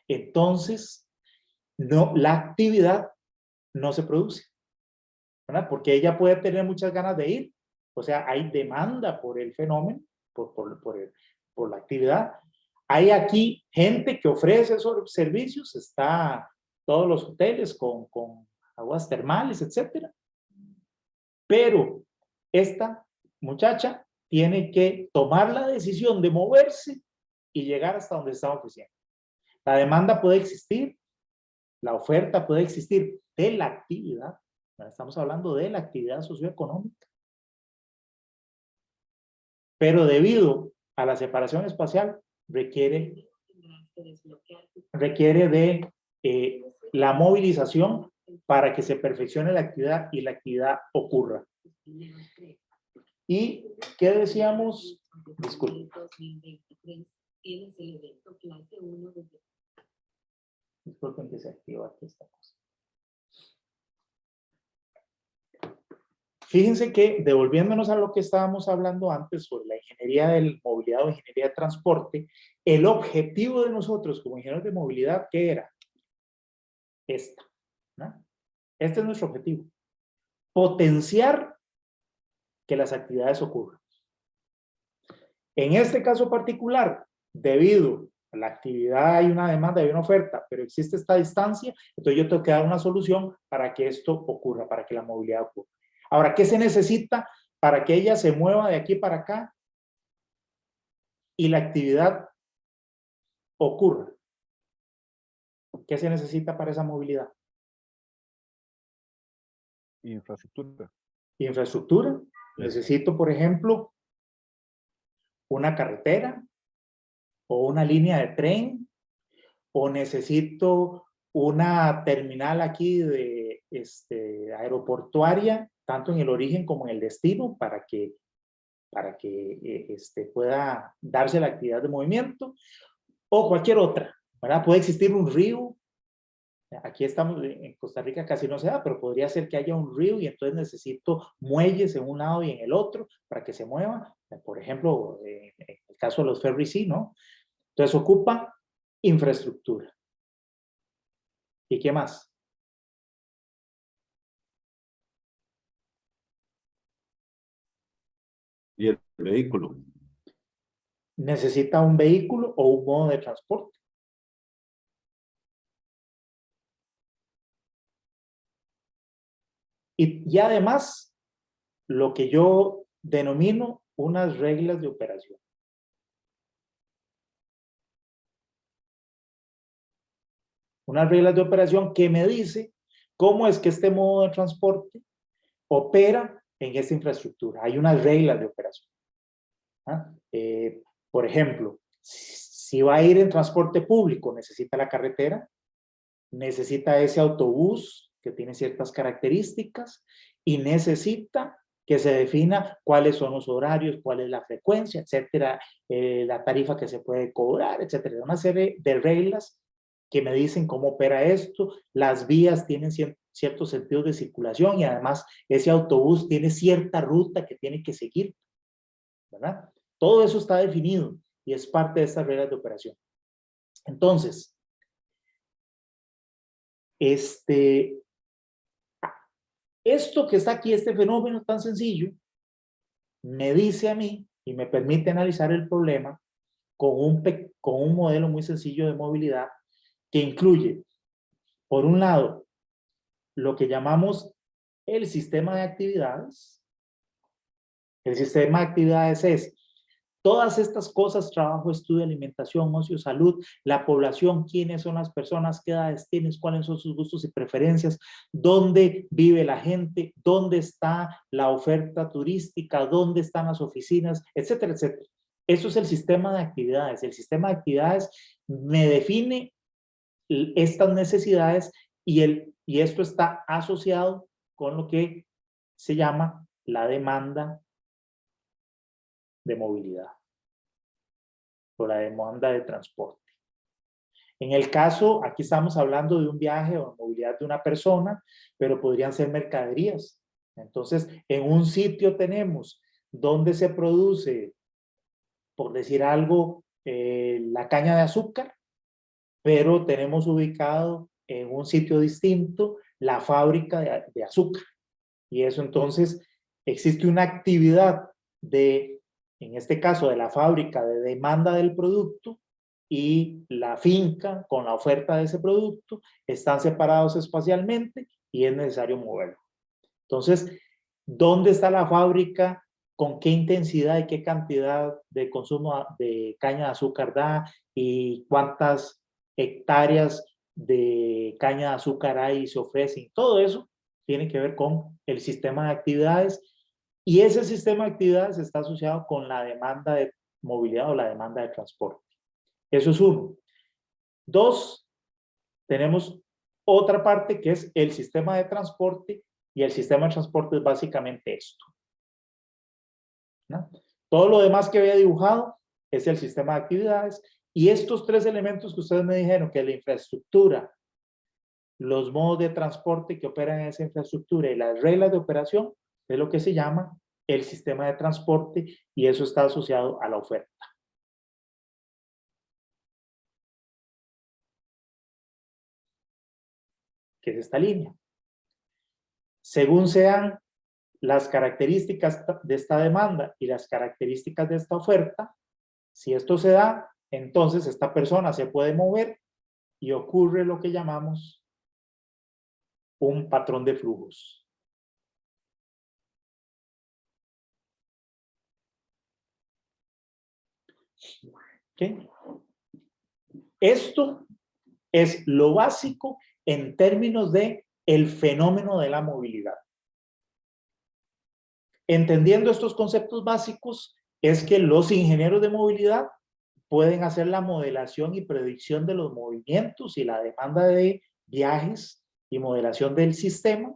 entonces la actividad no se produce, ¿verdad? Porque ella puede tener muchas ganas de ir, o sea, hay demanda por el fenómeno, por la actividad. Hay aquí gente que ofrece esos servicios, está todos los hoteles con aguas termales, etcétera. Pero esta muchacha tiene que tomar la decisión de moverse y llegar hasta donde está ofreciendo. La demanda puede existir, la oferta puede existir de la actividad. Estamos hablando de la actividad socioeconómica. Pero debido a la separación espacial, requiere de la movilización para que se perfeccione la actividad y la actividad ocurra. ¿Y qué decíamos? Disculpe. Disculpen que se activa aquí esta cosa. Fíjense que, devolviéndonos a lo que estábamos hablando antes sobre la ingeniería de movilidad o ingeniería de transporte, el objetivo de nosotros como ingenieros de movilidad, ¿qué era? Esta, ¿no? Este es nuestro objetivo. Potenciar que las actividades ocurran. En este caso particular, debido a la actividad hay una demanda, hay una oferta, pero existe esta distancia, entonces yo tengo que dar una solución para que esto ocurra, para que la movilidad ocurra. Ahora, ¿qué se necesita para que ella se mueva de aquí para acá y la actividad ocurra? ¿Qué se necesita para esa movilidad? Infraestructura. Infraestructura. Necesito, por ejemplo, una carretera o una línea de tren, o necesito una terminal aquí de aeroportuaria, tanto en el origen como en el destino, para que pueda darse la actividad de movimiento, o cualquier otra, ¿verdad? Puede existir un río. Aquí estamos, en Costa Rica casi no se da, pero podría ser que haya un río y entonces necesito muelles en un lado y en el otro para que se mueva. Por ejemplo, en el caso de los ferries, sí, ¿no? Entonces ocupa infraestructura. ¿Y qué más? Y el vehículo. Necesita un vehículo o un modo de transporte. Y además, lo que yo denomino unas reglas de operación. Unas reglas de operación que me dice cómo es que este modo de transporte opera en esta infraestructura. Hay unas reglas de operación. ¿Ah? Por ejemplo, si va a ir en transporte público, necesita la carretera, necesita ese autobús que tiene ciertas características y necesita que se defina cuáles son los horarios, cuál es la frecuencia, etcétera, la tarifa que se puede cobrar, etcétera. Una serie de reglas que me dicen cómo opera esto. Las vías tienen ciertos sentidos de circulación y además ese autobús tiene cierta ruta que tiene que seguir, ¿verdad? Todo eso está definido y es parte de estas reglas de operación. Entonces, esto que está aquí, este fenómeno tan sencillo, me dice a mí y me permite analizar el problema con un modelo muy sencillo de movilidad que incluye, por un lado, lo que llamamos el sistema de actividades. El sistema de actividades es todas estas cosas: trabajo, estudio, alimentación, ocio, salud, la población, quiénes son las personas, qué edades tienen, cuáles son sus gustos y preferencias, dónde vive la gente, dónde está la oferta turística, dónde están las oficinas, etcétera, etcétera. Eso es el sistema de actividades. El sistema de actividades me define estas necesidades y esto está asociado con lo que se llama la demanda de movilidad o la demanda de transporte. En el caso, aquí estamos hablando de un viaje o movilidad de una persona, pero podrían ser mercaderías. Entonces, en un sitio tenemos donde se produce, por decir algo, la caña de azúcar, pero tenemos ubicado en un sitio distinto la fábrica de azúcar. Y eso entonces existe una actividad de, en este caso de la fábrica, de demanda del producto, y la finca con la oferta de ese producto están separados espacialmente y es necesario moverlo. Entonces, ¿dónde está la fábrica? ¿Con qué intensidad y qué cantidad de consumo de caña de azúcar da? ¿Y cuántas hectáreas de caña de azúcar hay y se ofrecen? Todo eso tiene que ver con el sistema de actividades, y ese sistema de actividades está asociado con la demanda de movilidad o la demanda de transporte. Eso es uno. Dos, tenemos otra parte que es el sistema de transporte, y el sistema de transporte es básicamente esto, ¿no? Todo lo demás que había dibujado es el sistema de actividades, y estos tres elementos que ustedes me dijeron, que es la infraestructura, los modos de transporte que operan en esa infraestructura y las reglas de operación, es lo que se llama el sistema de transporte, y eso está asociado a la oferta. Que es esta línea. Según sean las características de esta demanda y las características de esta oferta, si esto se da, entonces esta persona se puede mover y ocurre lo que llamamos un patrón de flujos. ¿Okay? Esto es lo básico en términos de el fenómeno de la movilidad. Entendiendo estos conceptos básicos, es que los ingenieros de movilidad pueden hacer la modelación y predicción de los movimientos y la demanda de viajes y modelación del sistema.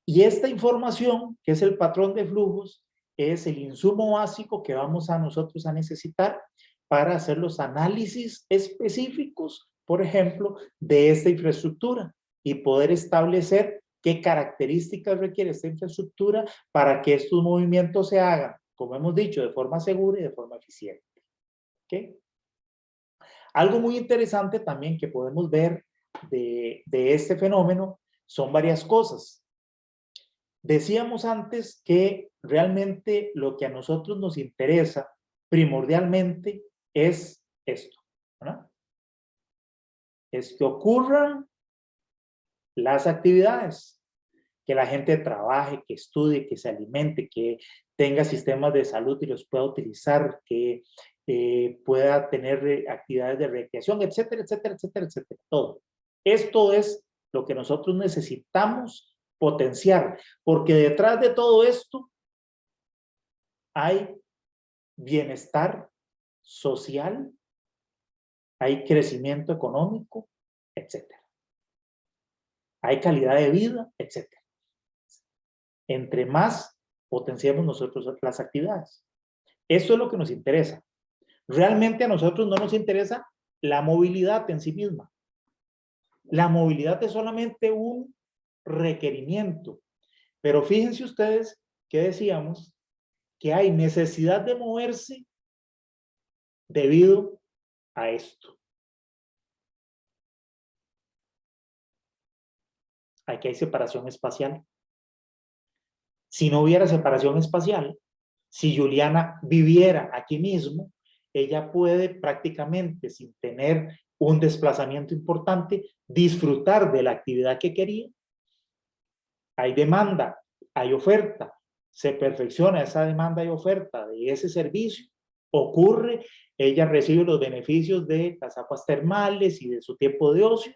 Y esta información, que es el patrón de flujos, es el insumo básico que vamos a nosotros a necesitar para hacer los análisis específicos, por ejemplo, de esta infraestructura, y poder establecer qué características requiere esta infraestructura para que estos movimientos se hagan, como hemos dicho, de forma segura y de forma eficiente. ¿Okay? Algo muy interesante también que podemos ver de este fenómeno son varias cosas. Decíamos antes que realmente lo que a nosotros nos interesa primordialmente es esto, ¿no? Es que ocurran las actividades, que la gente trabaje, que estudie, que se alimente, que tenga sistemas de salud y los pueda utilizar, que pueda tener actividades de recreación, etcétera, etcétera, etcétera, etcétera, todo. Esto es lo que nosotros necesitamos potenciar, porque detrás de todo esto hay bienestar social, hay crecimiento económico, etcétera. Hay calidad de vida, etcétera. Entre más potenciemos nosotros las actividades. Eso es lo que nos interesa. Realmente a nosotros no nos interesa la movilidad en sí misma. La movilidad es solamente un requerimiento. Pero fíjense ustedes que decíamos que hay necesidad de moverse debido a esto. Aquí hay separación espacial. Si no hubiera separación espacial, si Juliana viviera aquí mismo, ella puede prácticamente, sin tener un desplazamiento importante, disfrutar de la actividad que quería. Hay demanda, hay oferta, se perfecciona esa demanda y oferta de ese servicio, ocurre, ella recibe los beneficios de las aguas termales y de su tiempo de ocio,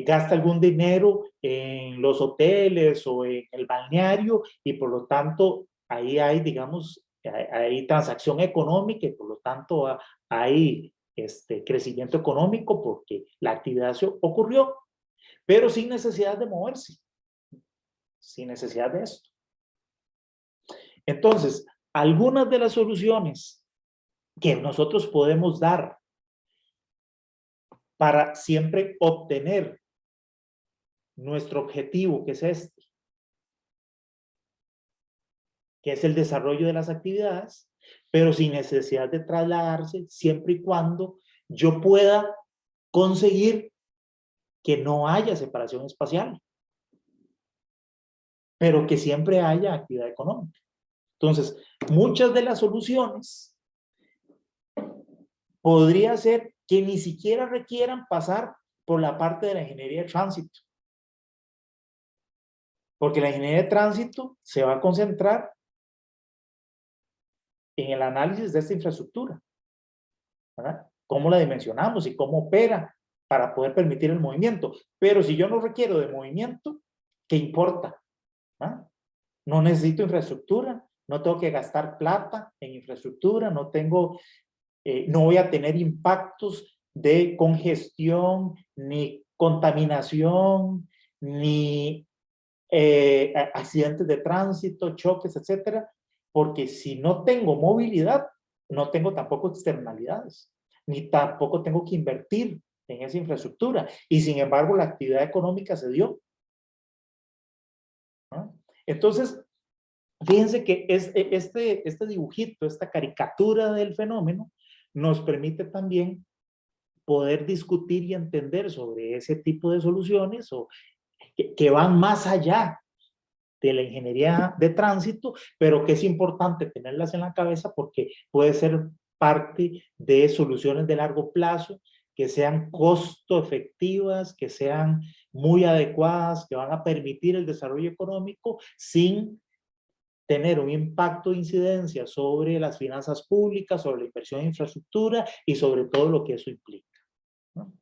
gasta algún dinero en los hoteles o en el balneario, y por lo tanto ahí hay, digamos, hay transacción económica, y por lo tanto hay crecimiento económico porque la actividad se ocurrió, pero sin necesidad de moverse, sin necesidad de esto. Entonces, algunas de las soluciones que nosotros podemos dar para siempre obtener nuestro objetivo, que es este, que es el desarrollo de las actividades, pero sin necesidad de trasladarse, siempre y cuando yo pueda conseguir que no haya separación espacial, pero que siempre haya actividad económica. Entonces, muchas de las soluciones podría ser que ni siquiera requieran pasar por la parte de la ingeniería de tránsito. Porque la ingeniería de tránsito se va a concentrar en el análisis de esta infraestructura, ¿verdad? Cómo la dimensionamos y cómo opera para poder permitir el movimiento. Pero si yo no requiero de movimiento, ¿qué importa? ¿Ah? No necesito infraestructura, no tengo que gastar plata en infraestructura, no voy a tener impactos de congestión, ni contaminación, ni accidentes de tránsito, choques, etcétera, porque si no tengo movilidad, no tengo tampoco externalidades, ni tampoco tengo que invertir en esa infraestructura, y sin embargo la actividad económica se dio. ¿No? Entonces, fíjense que este dibujito, esta caricatura del fenómeno, nos permite también poder discutir y entender sobre ese tipo de soluciones que van más allá de la ingeniería de tránsito, pero que es importante tenerlas en la cabeza porque puede ser parte de soluciones de largo plazo, que sean costo efectivas, que sean muy adecuadas, que van a permitir el desarrollo económico sin tener un impacto de incidencia sobre las finanzas públicas, sobre la inversión en infraestructura y sobre todo lo que eso implica, ¿no?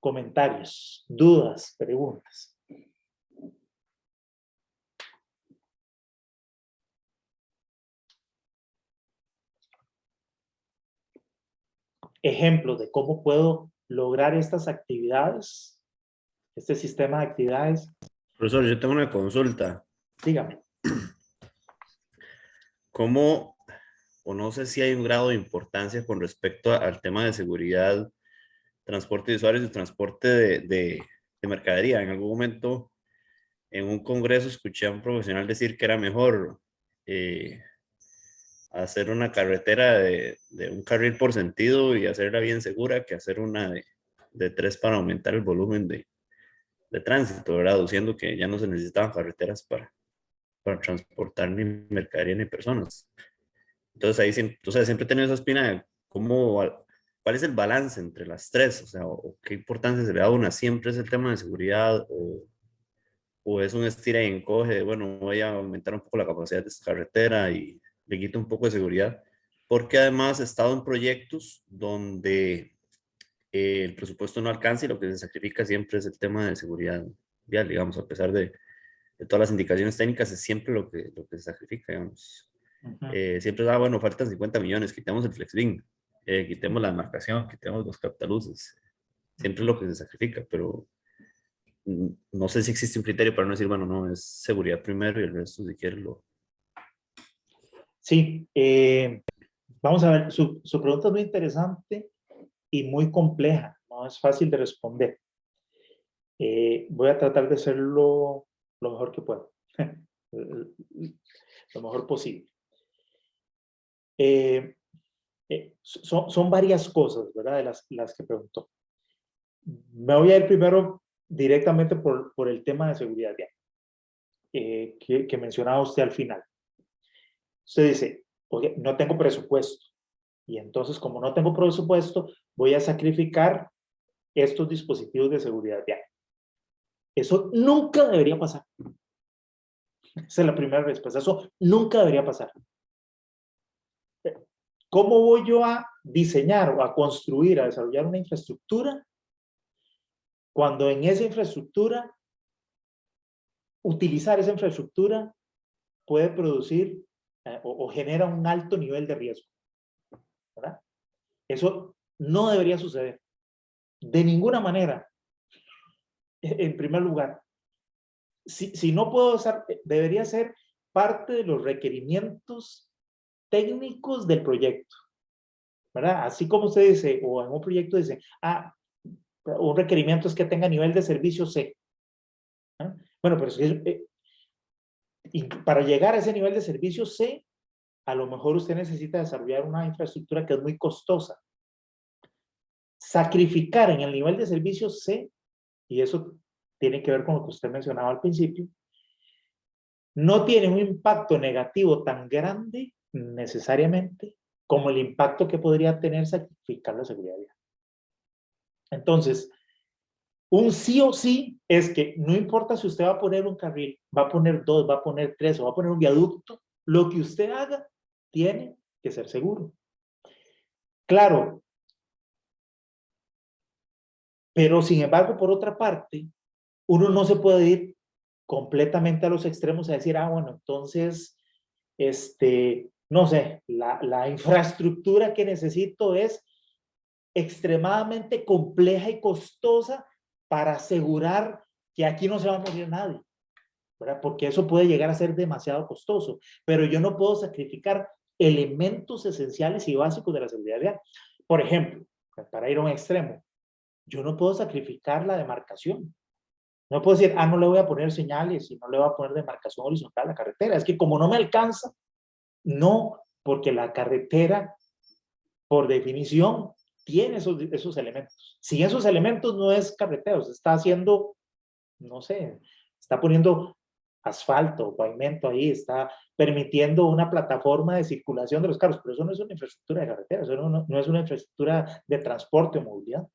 Comentarios, dudas, preguntas. Ejemplos de cómo puedo lograr estas actividades, este sistema de actividades. Profesor, yo tengo una consulta. Dígame. ¿Cómo, o no sé si hay un grado de importancia con respecto al tema de seguridad, transporte de usuarios y transporte de mercadería? En algún momento, en un congreso, escuché a un profesional decir que era mejor hacer una carretera de un carril por sentido y hacerla bien segura que hacer una de tres para aumentar el volumen de tránsito, ¿verdad? Aduciendo que ya no se necesitaban carreteras para transportar ni mercadería ni personas. Entonces ahí siempre he tenido esa espina de cuál es el balance entre las tres, o sea, o qué importancia se le da a una. Siempre es el tema de seguridad o es un estira y encoge de, bueno, voy a aumentar un poco la capacidad de esta carretera y le quito un poco de seguridad, porque además he estado en proyectos donde el presupuesto no alcanza y lo que se sacrifica siempre es el tema de seguridad vial, digamos, a pesar de todas las indicaciones técnicas, es siempre lo que se sacrifica, digamos. Siempre da, bueno, faltan 50 millones, quitemos el FlexLink, quitemos la demarcación, quitemos los captaluces, siempre es lo que se sacrifica, pero no sé si existe un criterio para no decir, bueno, no, es seguridad primero y el resto si quieres lo... Sí, vamos a ver, su pregunta es muy interesante y muy compleja, no es fácil de responder. Voy a tratar de hacerlo lo mejor que puedo, lo mejor posible. Son varias cosas, ¿verdad? De las que preguntó. Me voy a ir primero directamente por el tema de seguridad vial, que mencionaba usted al final. Usted dice, oye, no tengo presupuesto. Y entonces, como no tengo presupuesto, voy a sacrificar estos dispositivos de seguridad vial. Eso nunca debería pasar. Esa es la primera respuesta. Eso nunca debería pasar. ¿Cómo voy yo a diseñar o a construir, a desarrollar una infraestructura cuando en esa infraestructura, utilizar esa infraestructura puede producir o genera un alto nivel de riesgo? ¿Verdad? Eso no debería suceder. De ninguna manera. En primer lugar, si no puedo usar, debería ser parte de los requerimientos técnicos del proyecto. ¿verdad? Así como usted dice, o en un proyecto dice, un requerimiento es que tenga nivel de servicio C. ¿Ah? Bueno, pero y para llegar a ese nivel de servicio C, a lo mejor usted necesita desarrollar una infraestructura que es muy costosa. Sacrificar en el nivel de servicio C, y eso tiene que ver con lo que usted mencionaba al principio, no tiene un impacto negativo tan grande necesariamente como el impacto que podría tener sacrificar la seguridad vial. Entonces, un sí o sí es que no importa si usted va a poner un carril, va a poner 2, va a poner 3 o va a poner un viaducto, lo que usted haga tiene que ser seguro. Claro, pero sin embargo, por otra parte, uno no se puede ir completamente a los extremos a decir, bueno, entonces, no sé, la infraestructura que necesito es extremadamente compleja y costosa para asegurar que aquí no se va a morir nadie, ¿verdad? Porque eso puede llegar a ser demasiado costoso, pero yo no puedo sacrificar elementos esenciales y básicos de la seguridad vial. Por ejemplo, para ir a un extremo, yo no puedo sacrificar la demarcación. No puedo decir, no le voy a poner señales y no le voy a poner demarcación horizontal a la carretera. Es que como no me alcanza, no, porque la carretera, por definición, tiene esos elementos. Sin esos elementos no es carretera, se está haciendo, no sé, está poniendo asfalto, pavimento ahí, está permitiendo una plataforma de circulación de los carros, pero eso no es una infraestructura de carretera, eso no es una infraestructura de transporte o movilidad.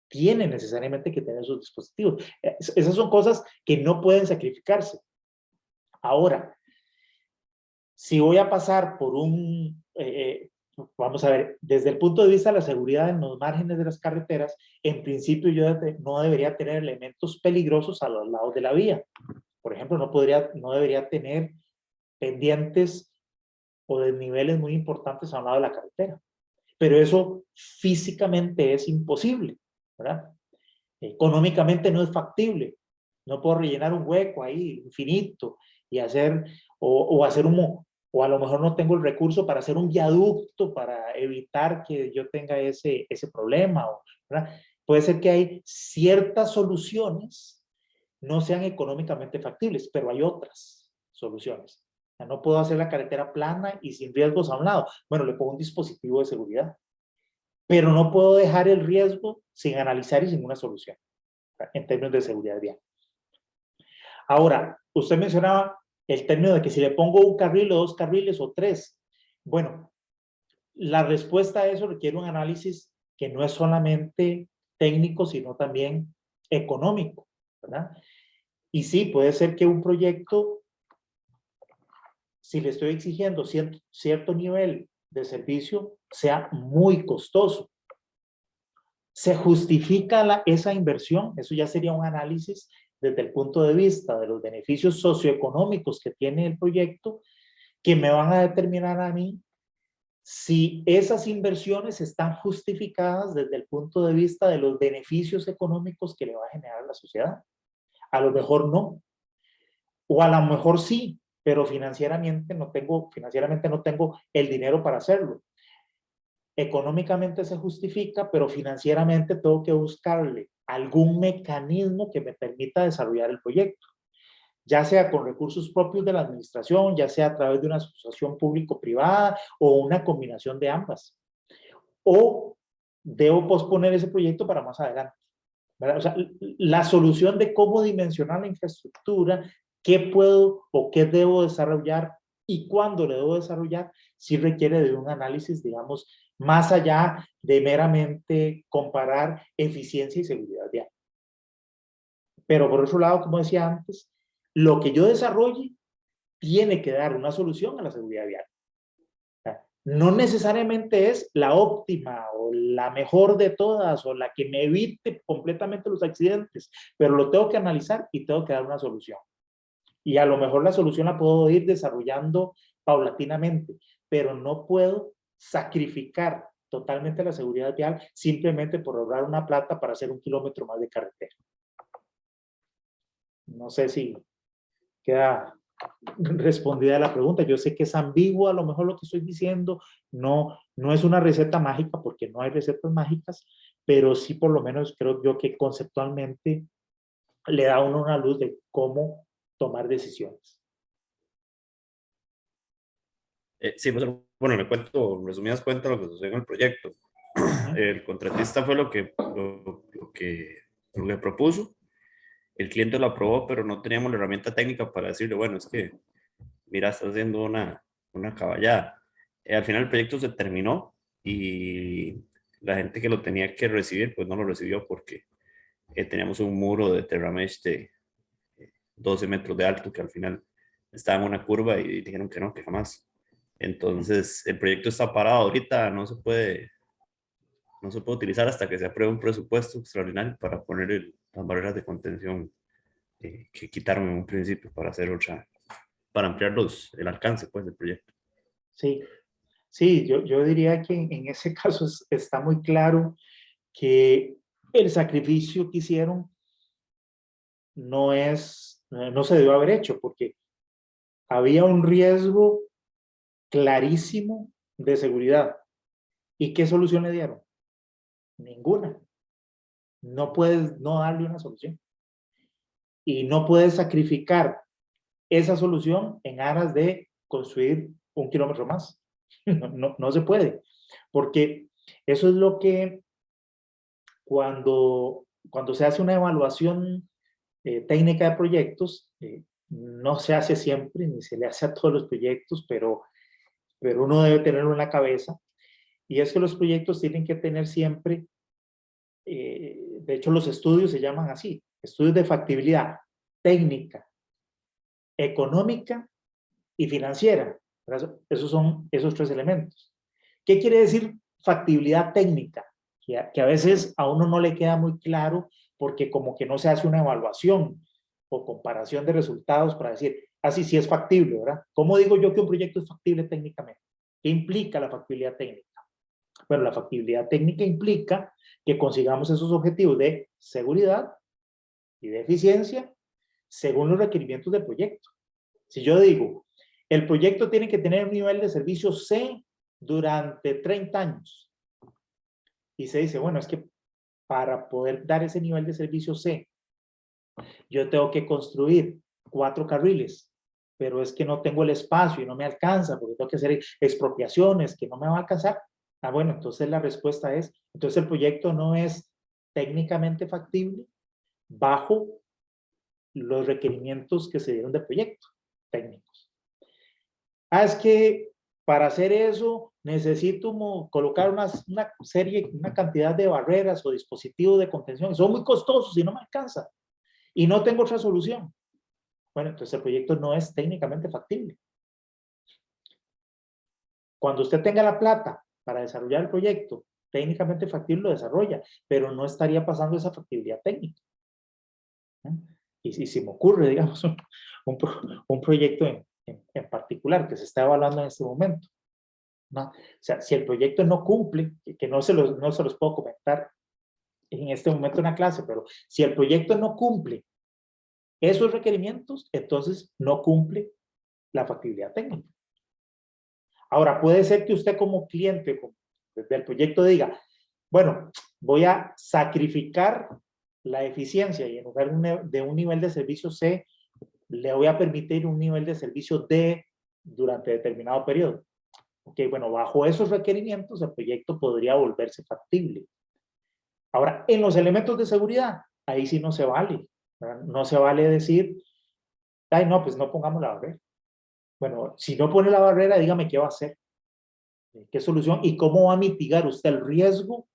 Tiene necesariamente que tener esos dispositivos. Esas son cosas que no pueden sacrificarse. Ahora, si voy a pasar por vamos a ver, desde el punto de vista de la seguridad en los márgenes de las carreteras, en principio yo no debería tener elementos peligrosos a los lados de la vía. Por ejemplo, no debería tener pendientes o desniveles muy importantes a un lado de la carretera. Pero eso físicamente es imposible, ¿verdad? Económicamente no es factible. No puedo rellenar un hueco ahí infinito y hacer, o hacer o a lo mejor no tengo el recurso para hacer un viaducto para evitar que yo tenga ese problema, ¿verdad? Puede ser que hay ciertas soluciones no sean económicamente factibles, pero hay otras soluciones. O sea, no puedo hacer la carretera plana y sin riesgos a un lado. Bueno, le pongo un dispositivo de seguridad, pero no puedo dejar el riesgo sin analizar y sin una solución en términos de seguridad vial. Ahora, usted mencionaba el término de que si le pongo un carril o 2 carriles o 3. Bueno, la respuesta a eso requiere un análisis que no es solamente técnico, sino también económico, ¿verdad? Y sí, puede ser que un proyecto, si le estoy exigiendo cierto nivel de servicio, sea muy costoso. ¿Se justifica esa inversión? Eso ya sería un análisis desde el punto de vista de los beneficios socioeconómicos que tiene el proyecto, que me van a determinar a mí si esas inversiones están justificadas desde el punto de vista de los beneficios económicos que le va a generar a la sociedad. A lo mejor no, o a lo mejor sí, pero financieramente no tengo el dinero para hacerlo. Económicamente se justifica, pero financieramente tengo que buscarle algún mecanismo que me permita desarrollar el proyecto, ya sea con recursos propios de la administración, ya sea a través de una asociación público-privada o una combinación de ambas. O debo posponer ese proyecto para más adelante, ¿verdad? O sea, la solución de cómo dimensionar la infraestructura, qué puedo o qué debo desarrollar y cuándo le debo desarrollar, sí requiere de un análisis, digamos, más allá de meramente comparar eficiencia y seguridad vial. Pero por otro lado, como decía antes, lo que yo desarrolle tiene que dar una solución a la seguridad vial. No necesariamente es la óptima o la mejor de todas o la que me evite completamente los accidentes, pero lo tengo que analizar y tengo que dar una solución. Y a lo mejor la solución la puedo ir desarrollando paulatinamente, pero no puedo sacrificar totalmente la seguridad vial simplemente por ahorrar una plata para hacer 1 kilómetro más de carretera. No sé si queda respondida la pregunta. Yo sé que es ambiguo a lo mejor lo que estoy diciendo, no es una receta mágica porque no hay recetas mágicas, pero sí por lo menos creo yo que conceptualmente le da a uno una luz de cómo tomar decisiones. Sí, pues, bueno, le cuento, en resumidas cuentas, lo que sucedió en el proyecto. El contratista fue lo que propuso. El cliente lo aprobó, pero no teníamos la herramienta técnica para decirle, bueno, es que, mira, estás haciendo una caballada. Al final el proyecto se terminó y la gente que lo tenía que recibir, pues no lo recibió porque teníamos un muro de Terramesh de 12 metros de alto que al final estaba en una curva y dijeron que no, que jamás. Entonces, el proyecto está parado ahorita, no se puede utilizar hasta que se apruebe un presupuesto extraordinario para poner las barreras de contención que quitaron en un principio para hacer para ampliar el alcance pues, del proyecto. Sí, sí, yo diría que en ese caso está muy claro que el sacrificio que hicieron no se debió haber hecho porque había un riesgo clarísimo de seguridad. ¿Y qué solución le dieron? Ninguna. No puedes no darle una solución. Y no puedes sacrificar esa solución en aras de construir 1 kilómetro más. No se puede. Porque eso es lo que cuando se hace una evaluación técnica de proyectos, no se hace siempre, ni se le hace a todos los proyectos, pero uno debe tenerlo en la cabeza. Y es que los proyectos tienen que tener siempre, de hecho los estudios se llaman así, estudios de factibilidad técnica, económica y financiera. Esos son esos 3 elementos. ¿Qué quiere decir factibilidad técnica? Que a veces a uno no le queda muy claro porque como que no se hace una evaluación o comparación de resultados para decir, así sí es factible, ¿verdad? ¿Cómo digo yo que un proyecto es factible técnicamente? ¿Qué implica la factibilidad técnica? Bueno, la factibilidad técnica implica que consigamos esos objetivos de seguridad y de eficiencia según los requerimientos del proyecto. Si yo digo, el proyecto tiene que tener un nivel de servicio C durante 30 años. Y se dice, bueno, es que para poder dar ese nivel de servicio C, yo tengo que construir 4 carriles, pero es que no tengo el espacio y no me alcanza, porque tengo que hacer expropiaciones que no me van a alcanzar. Ah, bueno, entonces la respuesta es, entonces el proyecto no es técnicamente factible bajo los requerimientos que se dieron del proyecto técnicos. Ah, es que para hacer eso necesito colocar una cantidad de barreras o dispositivos de contención. Son muy costosos y no me alcanza. Y no tengo otra solución. Bueno, entonces el proyecto no es técnicamente factible. Cuando usted tenga la plata para desarrollar el proyecto, técnicamente factible lo desarrolla, pero no estaría pasando esa factibilidad técnica. Y si me ocurre, digamos, un proyecto en particular que se está evaluando en este momento, ¿no? O sea, si el proyecto no cumple, que no se los puedo comentar en este momento en la clase, pero si el proyecto no cumple esos requerimientos, entonces no cumple la factibilidad técnica. Ahora, puede ser que usted como cliente del proyecto diga, bueno, voy a sacrificar la eficiencia y en lugar de un nivel de servicio C, le voy a permitir un nivel de servicio D durante determinado periodo. Ok, bueno, bajo esos requerimientos el proyecto podría volverse factible. Ahora, en los elementos de seguridad, ahí sí no se vale. ¿Verdad? No se vale decir, ay, no, pues no pongamos la barrera. Bueno, si no pone la barrera, dígame qué va a hacer. ¿Qué solución? ¿Y cómo va a mitigar usted el riesgo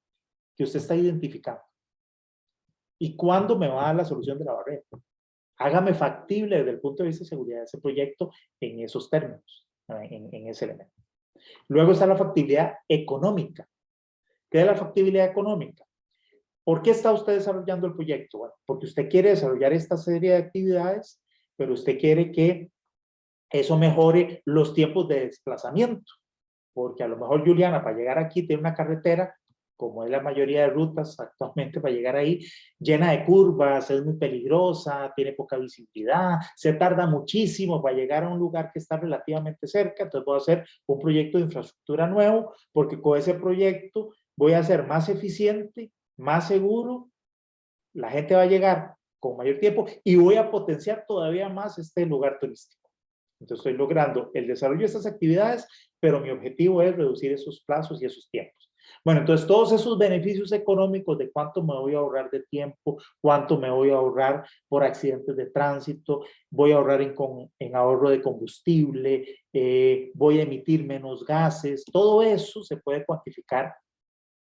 que usted está identificando? ¿Y cuándo me va a dar la solución de la barrera? Hágame factible desde el punto de vista de seguridad ese proyecto en esos términos, en ese elemento. Luego está la factibilidad económica. ¿Qué es la factibilidad económica? ¿Por qué está usted desarrollando el proyecto? Bueno, porque usted quiere desarrollar esta serie de actividades, pero usted quiere que eso mejore los tiempos de desplazamiento. Porque a lo mejor Juliana, para llegar aquí, tiene una carretera como es la mayoría de rutas actualmente para llegar ahí, llena de curvas, es muy peligrosa, tiene poca visibilidad, se tarda muchísimo para llegar a un lugar que está relativamente cerca. Entonces voy a hacer un proyecto de infraestructura nuevo, porque con ese proyecto voy a ser más eficiente, más seguro, la gente va a llegar con mayor tiempo y voy a potenciar todavía más este lugar turístico. Entonces estoy logrando el desarrollo de estas actividades, pero mi objetivo es reducir esos plazos y esos tiempos. Bueno, entonces todos esos beneficios económicos de cuánto me voy a ahorrar de tiempo, cuánto me voy a ahorrar por accidentes de tránsito, voy a ahorrar en ahorro de combustible, voy a emitir menos gases, todo eso se puede cuantificar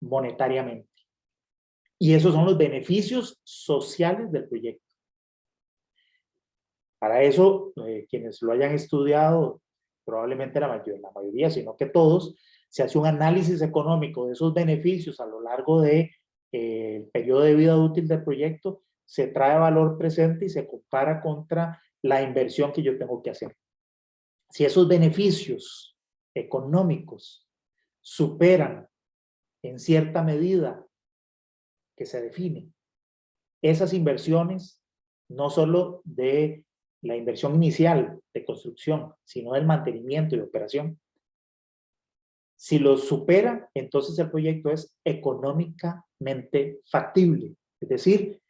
monetariamente. Y esos son los beneficios sociales del proyecto. Para eso, quienes lo hayan estudiado, probablemente la mayoría, sino que todos, se hace un análisis económico de esos beneficios a lo largo del periodo de vida útil del proyecto, se trae valor presente y se compara contra la inversión que yo tengo que hacer. Si esos beneficios económicos superan en cierta medida que se define esas inversiones, no solo de la inversión inicial de construcción, sino del mantenimiento y de operación, si lo supera, entonces el proyecto es económicamente factible. Es decir,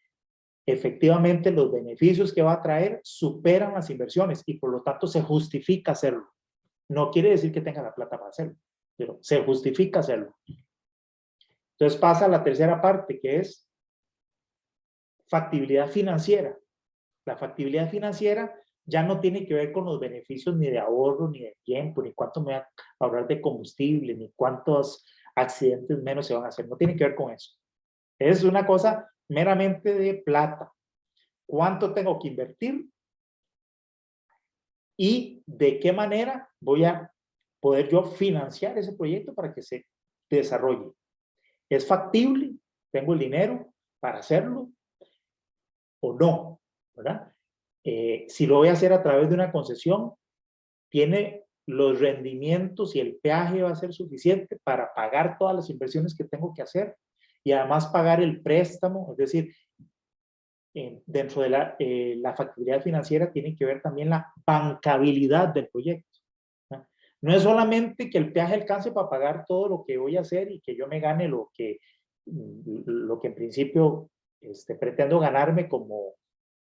efectivamente los beneficios que va a traer superan las inversiones y por lo tanto se justifica hacerlo. No quiere decir que tenga la plata para hacerlo, pero se justifica hacerlo. Entonces pasa a la tercera parte, que es factibilidad financiera. La factibilidad financiera ya no tiene que ver con los beneficios ni de ahorro, ni de tiempo, ni cuánto me va a ahorrar de combustible, ni cuántos accidentes menos se van a hacer. No tiene que ver con eso. Es una cosa meramente de plata. ¿Cuánto tengo que invertir? ¿Y de qué manera voy a poder yo financiar ese proyecto para que se desarrolle? ¿Es factible? ¿Tengo el dinero para hacerlo? ¿O no? ¿Verdad? Si lo voy a hacer a través de una concesión, tiene los rendimientos y el peaje va a ser suficiente para pagar todas las inversiones que tengo que hacer y además pagar el préstamo. Es decir, dentro de la factibilidad financiera tiene que ver también la bancabilidad del proyecto, ¿no? No es solamente que el peaje alcance para pagar todo lo que voy a hacer y que yo me gane lo que en principio pretendo ganarme como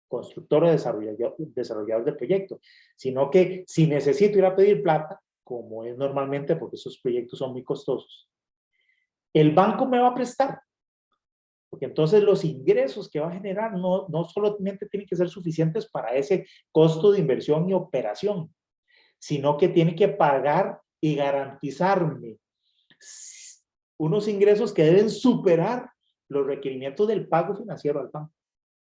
constructor o desarrollador del proyecto, sino que si necesito ir a pedir plata, como es normalmente porque esos proyectos son muy costosos, el banco me va a prestar, porque entonces los ingresos que va a generar no solamente tienen que ser suficientes para ese costo de inversión y operación, sino que tiene que pagar y garantizarme unos ingresos que deben superar los requerimientos del pago financiero al banco.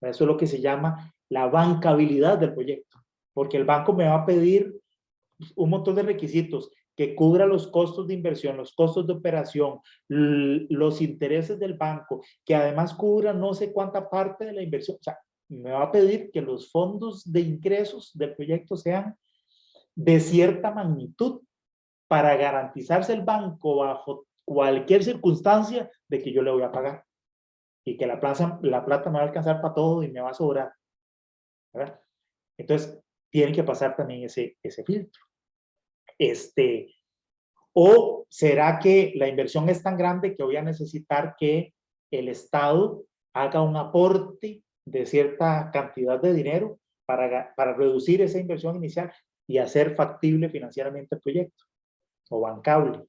Eso es lo que se llama la bancabilidad del proyecto, porque el banco me va a pedir un montón de requisitos que cubra los costos de inversión, los costos de operación, los intereses del banco, que además cubra no sé cuánta parte de la inversión. O sea, me va a pedir que los fondos de ingresos del proyecto sean de cierta magnitud para garantizarse el banco bajo cualquier circunstancia de que yo le voy a pagar y que la plata me va a alcanzar para todo y me va a sobrar, ¿verdad? Entonces, tiene que pasar también ese filtro. ¿O será que la inversión es tan grande que voy a necesitar que el Estado haga un aporte de cierta cantidad de dinero para reducir esa inversión inicial y hacer factible financieramente el proyecto o bancable?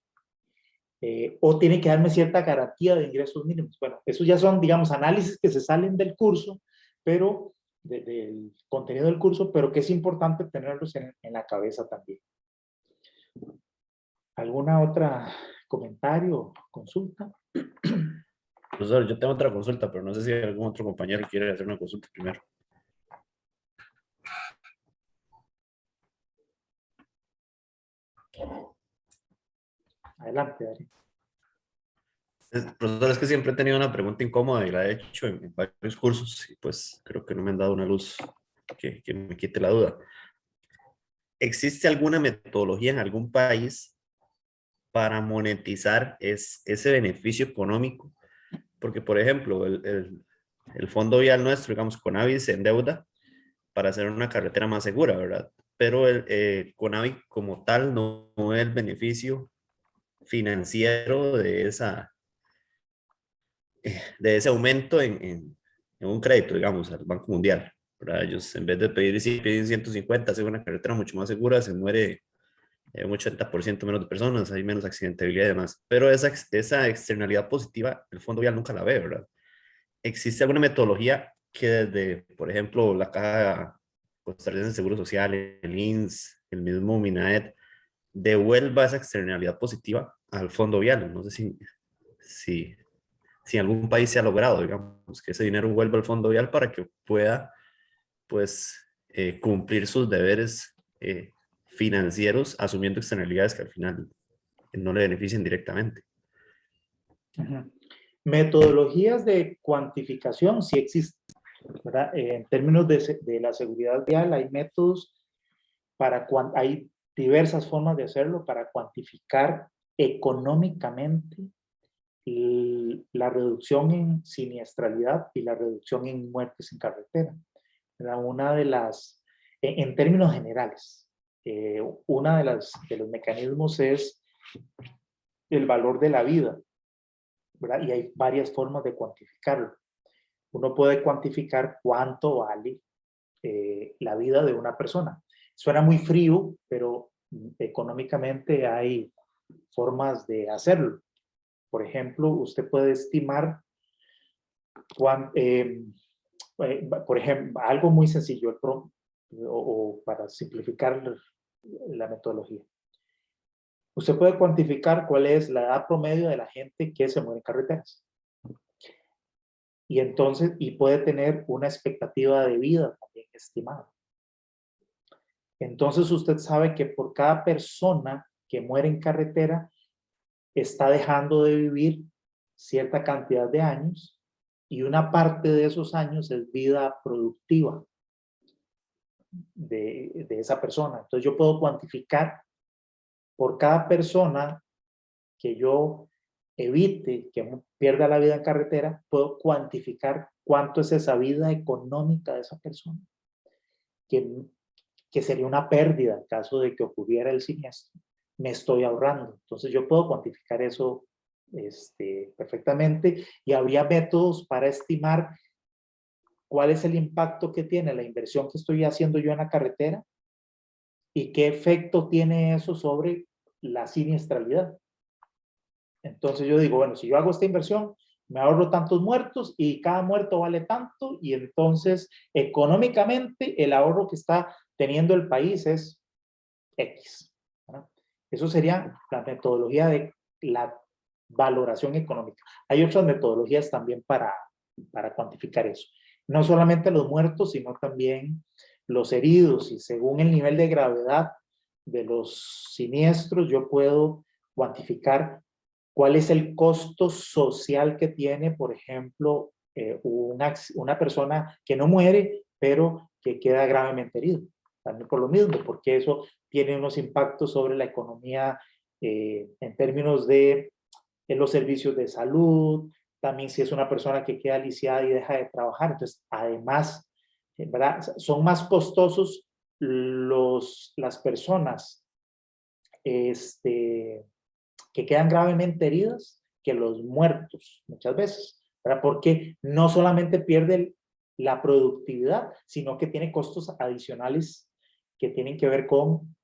O tiene que darme cierta garantía de ingresos mínimos. Bueno, esos ya son, digamos, análisis que se salen del curso, pero del contenido del curso, pero que es importante tenerlos en la cabeza también. ¿Alguna otra comentario, consulta? Profesor, yo tengo otra consulta, pero no sé si algún otro compañero quiere hacer una consulta primero. Adelante, Ari. Profesor, es que siempre he tenido una pregunta incómoda y la he hecho en varios cursos y pues creo que no me han dado una luz que me quite la duda. ¿Existe alguna metodología en algún país para monetizar ese beneficio económico. Porque, por ejemplo, el fondo vial nuestro, digamos, Conavi se endeuda para hacer una carretera más segura, ¿verdad? Pero Conavi como tal no ve el beneficio financiero de ese aumento en un crédito, digamos, al Banco Mundial, ¿verdad? Ellos en vez de pedir 100, piden 150, hacen una carretera mucho más segura, se muere un 80% menos de personas, hay menos accidentabilidad y demás. Pero esa externalidad positiva, el Fondo Vial nunca la ve, ¿verdad? ¿Existe alguna metodología que desde, por ejemplo, la Caja Costarricense de Seguro Social, el INSS, el mismo MINAED, devuelva esa externalidad positiva al Fondo Vial? No sé si en algún país se ha logrado, digamos, que ese dinero vuelva al Fondo Vial para que pueda, pues, cumplir sus deberes financieros, asumiendo externalidades que al final no le beneficien directamente. Ujú. Metodologías de cuantificación sí existen, ¿verdad? En términos de la seguridad vial hay métodos hay diversas formas de hacerlo para cuantificar económicamente la reducción en siniestralidad y la reducción en muertes en carretera. Una de las, en términos generales, una de los mecanismos es el valor de la vida, ¿verdad? Y hay varias formas de cuantificarlo. Uno puede cuantificar cuánto vale la vida de una persona. Suena muy frío, pero económicamente hay formas de hacerlo. Por ejemplo, usted puede estimar, por ejemplo, algo muy sencillo, o para simplificar la metodología. Usted puede cuantificar cuál es la edad promedio de la gente que se muere en carreteras. Y entonces, puede tener una expectativa de vida también estimada. Entonces usted sabe que por cada persona que muere en carretera, está dejando de vivir cierta cantidad de años y una parte de esos años es vida productiva de esa persona. Entonces yo puedo cuantificar por cada persona que yo evite que pierda la vida en carretera, puedo cuantificar cuánto es esa vida económica de esa persona, que sería una pérdida en caso de que ocurriera el siniestro. Me estoy ahorrando. Entonces yo puedo cuantificar eso perfectamente, y habría métodos para estimar cuál es el impacto que tiene la inversión que estoy haciendo yo en la carretera y qué efecto tiene eso sobre la siniestralidad. Entonces yo digo, bueno, si yo hago esta inversión, me ahorro tantos muertos y cada muerto vale tanto, y entonces económicamente el ahorro que está teniendo el país es X, ¿verdad? Eso sería la metodología de la valoración económica. Hay otras metodologías también para cuantificar eso. No solamente los muertos, sino también los heridos, y según el nivel de gravedad de los siniestros, yo puedo cuantificar cuál es el costo social que tiene, por ejemplo, una persona que no muere, pero que queda gravemente herido. También por lo mismo, porque eso tiene unos impactos sobre la economía en términos de los servicios de salud, también si es una persona que queda lisiada y deja de trabajar. Entonces, además, ¿verdad? Son más costosos las personas que quedan gravemente heridas que los muertos, muchas veces, ¿verdad? Porque no solamente pierde la productividad, sino que tiene costos adicionales que tienen que ver con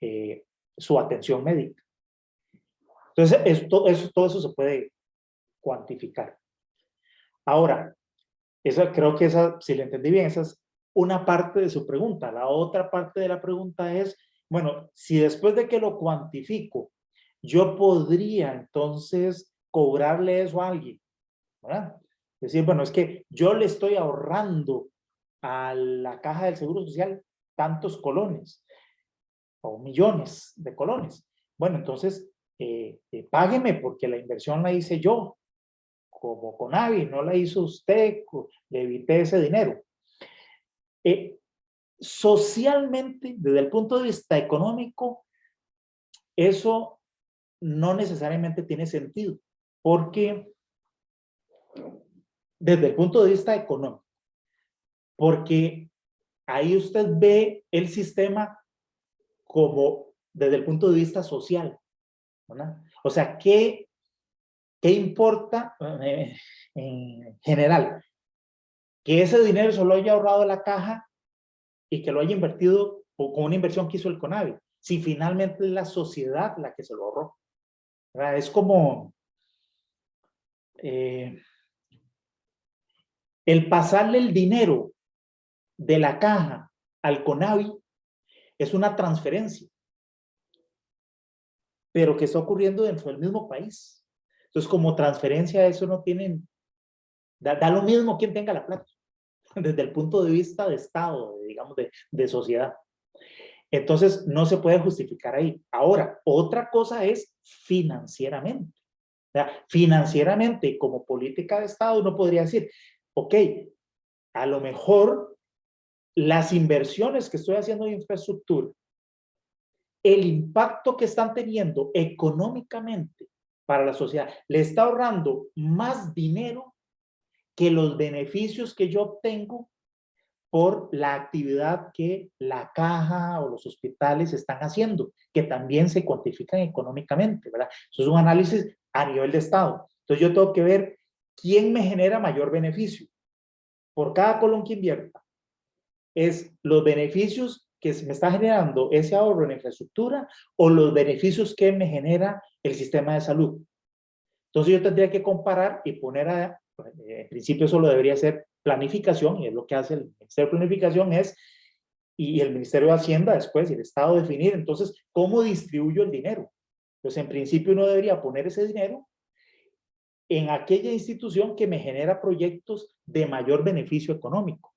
su atención médica. Entonces, todo eso se puede cuantificar. Ahora, creo que si le entendí bien, esa es una parte de su pregunta. La otra parte de la pregunta es, bueno, si después de que lo cuantifico, yo podría entonces cobrarle eso a alguien, ¿verdad? Es decir, bueno, es que yo le estoy ahorrando a la Caja del Seguro Social tantos colones o millones de colones. Bueno, entonces, págueme, porque la inversión la hice yo, como Conavi, no la hizo usted, le evité ese dinero. Socialmente, desde el punto de vista económico, eso no necesariamente tiene sentido, porque desde el punto de vista económico, porque ahí usted ve el sistema como desde el punto de vista social, ¿verdad? O sea, ¿qué importa en general? Que ese dinero se lo haya ahorrado la caja y que lo haya invertido con una inversión que hizo el CONAVI, si finalmente es la sociedad la que se lo ahorró, ¿verdad? Es como el pasarle el dinero de la caja al CONAVI es una transferencia, pero que está ocurriendo dentro del mismo país. Entonces, como transferencia, eso no tiene, da lo mismo quien tenga la plata, desde el punto de vista de Estado, digamos, de sociedad. Entonces, no se puede justificar ahí. Ahora, otra cosa es financieramente. O sea, financieramente, como política de Estado, uno podría decir, ok, a lo mejor las inversiones que estoy haciendo en infraestructura, el impacto que están teniendo económicamente para la sociedad, le está ahorrando más dinero que los beneficios que yo obtengo por la actividad que la caja o los hospitales están haciendo, que también se cuantifican económicamente, ¿verdad? Eso es un análisis a nivel de Estado. Entonces yo tengo que ver quién me genera mayor beneficio. Por cada colón que invierta, es los beneficios que me está generando ese ahorro en infraestructura o los beneficios que me genera el sistema de salud. Entonces yo tendría que comparar y poner en principio eso lo debería ser planificación, y es lo que hace el Ministerio de Planificación, y el Ministerio de Hacienda después, y el Estado definir, entonces, ¿cómo distribuyo el dinero? Pues en principio uno debería poner ese dinero en aquella institución que me genera proyectos de mayor beneficio económico.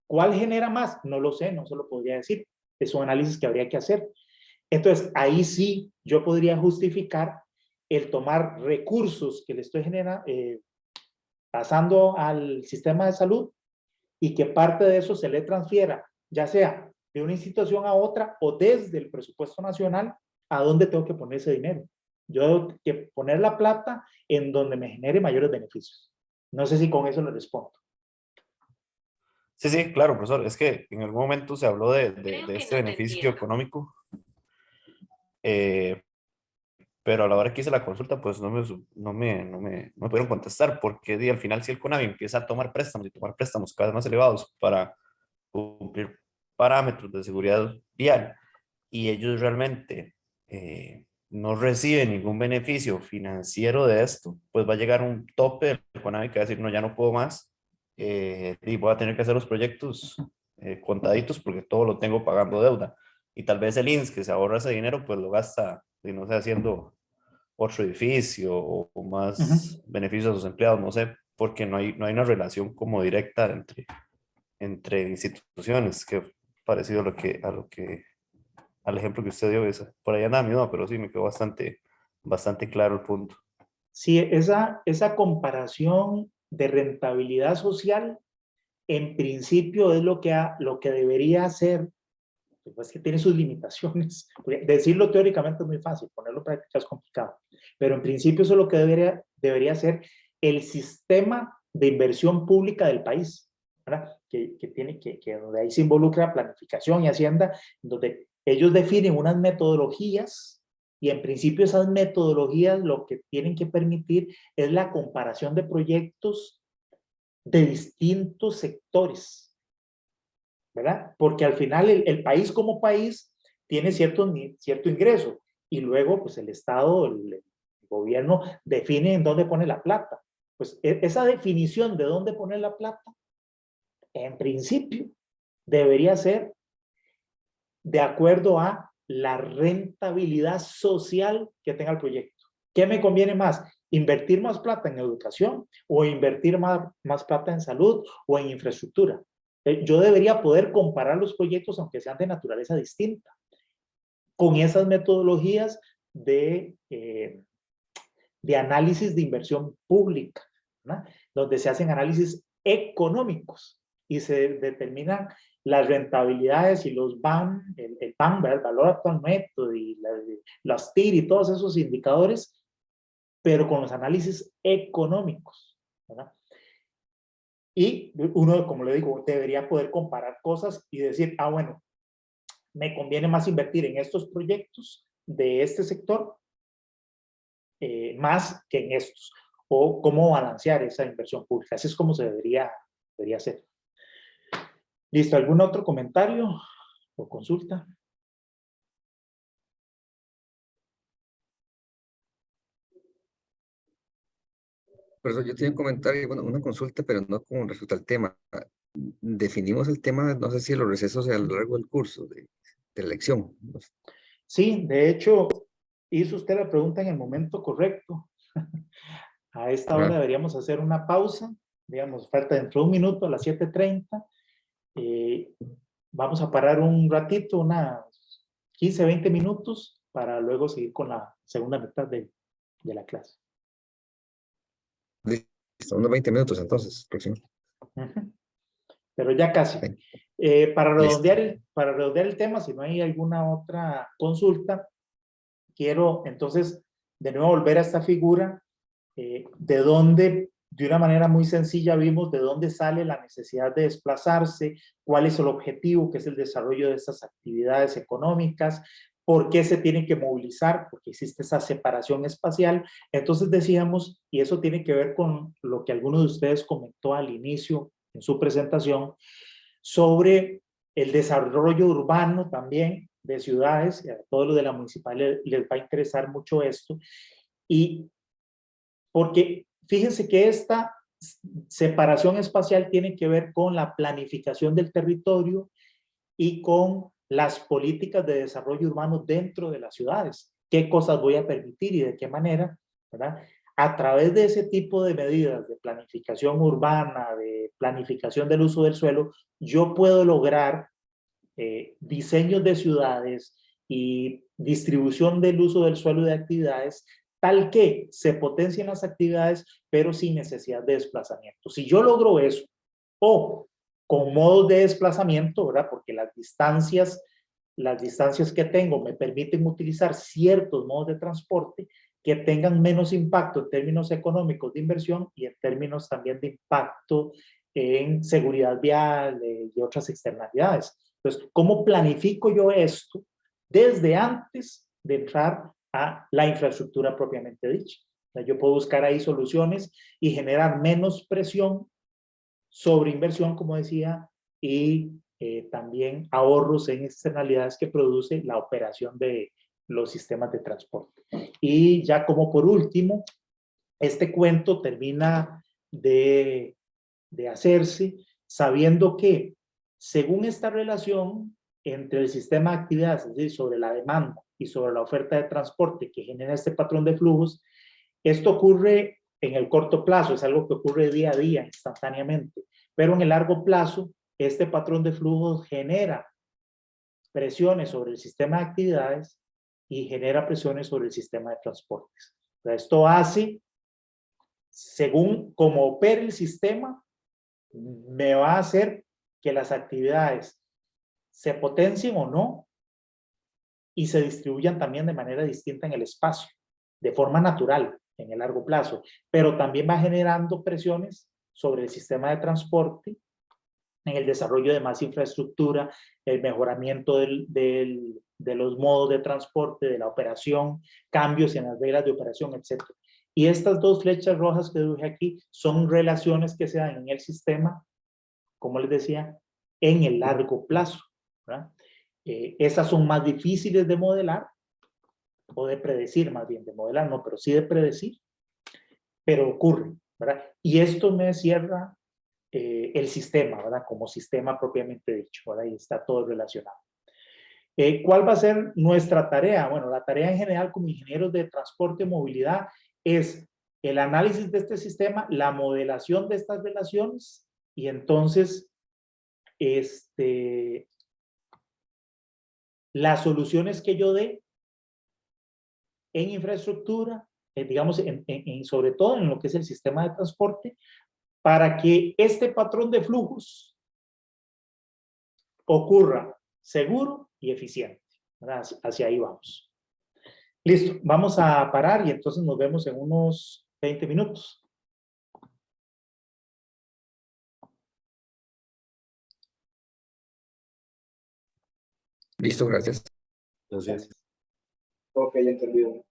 ¿Cuál genera más? No lo sé, no se lo podría decir. Es un análisis que habría que hacer. Entonces, ahí sí yo podría justificar el tomar recursos que le estoy pasando al sistema de salud y que parte de eso se le transfiera, ya sea de una institución a otra o desde el presupuesto nacional, a dónde tengo que poner ese dinero. Yo tengo que poner la plata en donde me genere mayores beneficios. No sé si con eso le respondo. Sí, sí, claro, profesor. Es que en algún momento se habló de este beneficio económico, eh, pero a la hora que hice la consulta, pues no me pudieron contestar, porque al final si el CONAVI empieza a tomar préstamos y tomar préstamos cada vez más elevados para cumplir parámetros de seguridad vial, y ellos realmente no reciben ningún beneficio financiero de esto, pues va a llegar un tope del CONAVI que va a decir, no, ya no puedo más, y voy a tener que hacer los proyectos contaditos porque todo lo tengo pagando deuda. Y tal vez el INS que se ahorra ese dinero, pues lo gasta, y no sé, haciendo otro edificio o más beneficios a sus empleados, no sé, porque no hay una relación como directa entre instituciones, que parecido al ejemplo que usted dio. Por ahí andaba mi duda, pero sí me quedó bastante claro el punto. Sí, esa comparación de rentabilidad social, en principio es lo que debería hacer, pues que tiene sus limitaciones. Decirlo teóricamente es muy fácil, ponerlo en práctica es complicado, pero en principio eso es lo que debería ser el sistema de inversión pública del país, ¿verdad? Donde ahí se involucra planificación y hacienda, donde ellos definen unas metodologías y en principio esas metodologías lo que tienen que permitir es la comparación de proyectos de distintos sectores, ¿verdad? Porque al final el país como país tiene cierto ingreso y luego pues el Estado, el gobierno define en dónde pone la plata. Pues esa definición de dónde poner la plata, en principio, debería ser de acuerdo a la rentabilidad social que tenga el proyecto. ¿Qué me conviene más? ¿Invertir más plata en educación o invertir más plata en salud o en infraestructura? Yo debería poder comparar los proyectos, aunque sean de naturaleza distinta, con esas metodologías de análisis de inversión pública, ¿no? Donde se hacen análisis económicos y se determinan las rentabilidades y los BAM, el BAM, ¿verdad? El valor actual neto y las TIR y todos esos indicadores, pero con los análisis económicos, ¿verdad? Y uno, como le digo, debería poder comparar cosas y decir, ah, bueno, me conviene más invertir en estos proyectos de este sector más que en estos, o cómo balancear esa inversión pública. Así es como se debería hacer. ¿Listo? ¿Algún otro comentario o consulta? Por eso yo tenía un comentario, bueno, una consulta, pero no con respecto al tema. Definimos el tema, no sé si los recesos a lo largo del curso de la lección. Sí, de hecho, hizo usted la pregunta en el momento correcto. A esta hora Ajá. deberíamos hacer una pausa, digamos, falta dentro de un minuto a las 7:30. Vamos a parar un ratito, unas 15, 20 minutos, para luego seguir con la segunda mitad de la clase. Listo, unos 20 minutos entonces, próximo. Pero ya casi. Sí. Para Listo. redondear el tema, si no hay alguna otra consulta, quiero entonces de nuevo volver a esta figura de donde, de una manera muy sencilla, vimos de dónde sale la necesidad de desplazarse, cuál es el objetivo, que es el desarrollo de estas actividades económicas, por qué se tiene que movilizar, porque existe esa separación espacial. Entonces decíamos, y eso tiene que ver con lo que alguno de ustedes comentó al inicio en su presentación, sobre el desarrollo urbano también de ciudades, y a todos los de la municipal les va a interesar mucho esto, y porque fíjense que esta separación espacial tiene que ver con la planificación del territorio y con las políticas de desarrollo urbano dentro de las ciudades. ¿Qué cosas voy a permitir y de qué manera? ¿Verdad? A través de ese tipo de medidas de planificación urbana, de planificación del uso del suelo, yo puedo lograr diseños de ciudades y distribución del uso del suelo y de actividades tal que se potencien las actividades, pero sin necesidad de desplazamiento. Si yo logro eso, o con modos de desplazamiento, ¿verdad? Porque las distancias que tengo me permiten utilizar ciertos modos de transporte que tengan menos impacto en términos económicos de inversión y en términos también de impacto en seguridad vial y otras externalidades. Entonces, ¿cómo planifico yo esto desde antes de entrar a la infraestructura propiamente dicha? Yo puedo buscar ahí soluciones y generar menos presión sobre inversión, como decía, y también ahorros en externalidades que produce la operación de los sistemas de transporte. Y ya como por último, este cuento termina de hacerse sabiendo que según esta relación entre el sistema de actividades, es decir, sobre la demanda y sobre la oferta de transporte que genera este patrón de flujos, esto ocurre en el corto plazo, es algo que ocurre día a día, instantáneamente, pero en el largo plazo, este patrón de flujos genera presiones sobre el sistema de actividades y genera presiones sobre el sistema de transportes. Esto hace, según cómo opera el sistema, me va a hacer que las actividades se potencien o no y se distribuyan también de manera distinta en el espacio, de forma natural en el largo plazo, pero también va generando presiones sobre el sistema de transporte en el desarrollo de más infraestructura, el mejoramiento de los modos de transporte, de la operación, cambios en las reglas de operación, etc. Y estas dos flechas rojas que dibujé aquí son relaciones que se dan en el sistema, como les decía, en el largo plazo, ¿verdad? Esas son más difíciles de modelar, o de predecir más bien, de modelar no, pero sí de predecir, pero ocurren, ¿verdad? Y esto me cierra el sistema, ¿verdad? Como sistema propiamente dicho, ¿verdad? Y está todo relacionado. ¿Cuál va a ser nuestra tarea? Bueno, la tarea en general como ingenieros de transporte y movilidad es el análisis de este sistema, la modelación de estas relaciones y entonces las soluciones que yo dé en infraestructura, digamos, sobre todo en lo que es el sistema de transporte, para que este patrón de flujos ocurra seguro y eficiente, ¿verdad? Hacia ahí vamos. Listo, vamos a parar y entonces nos vemos en unos 20 minutos. Listo, gracias. Entonces, Ok, entendido.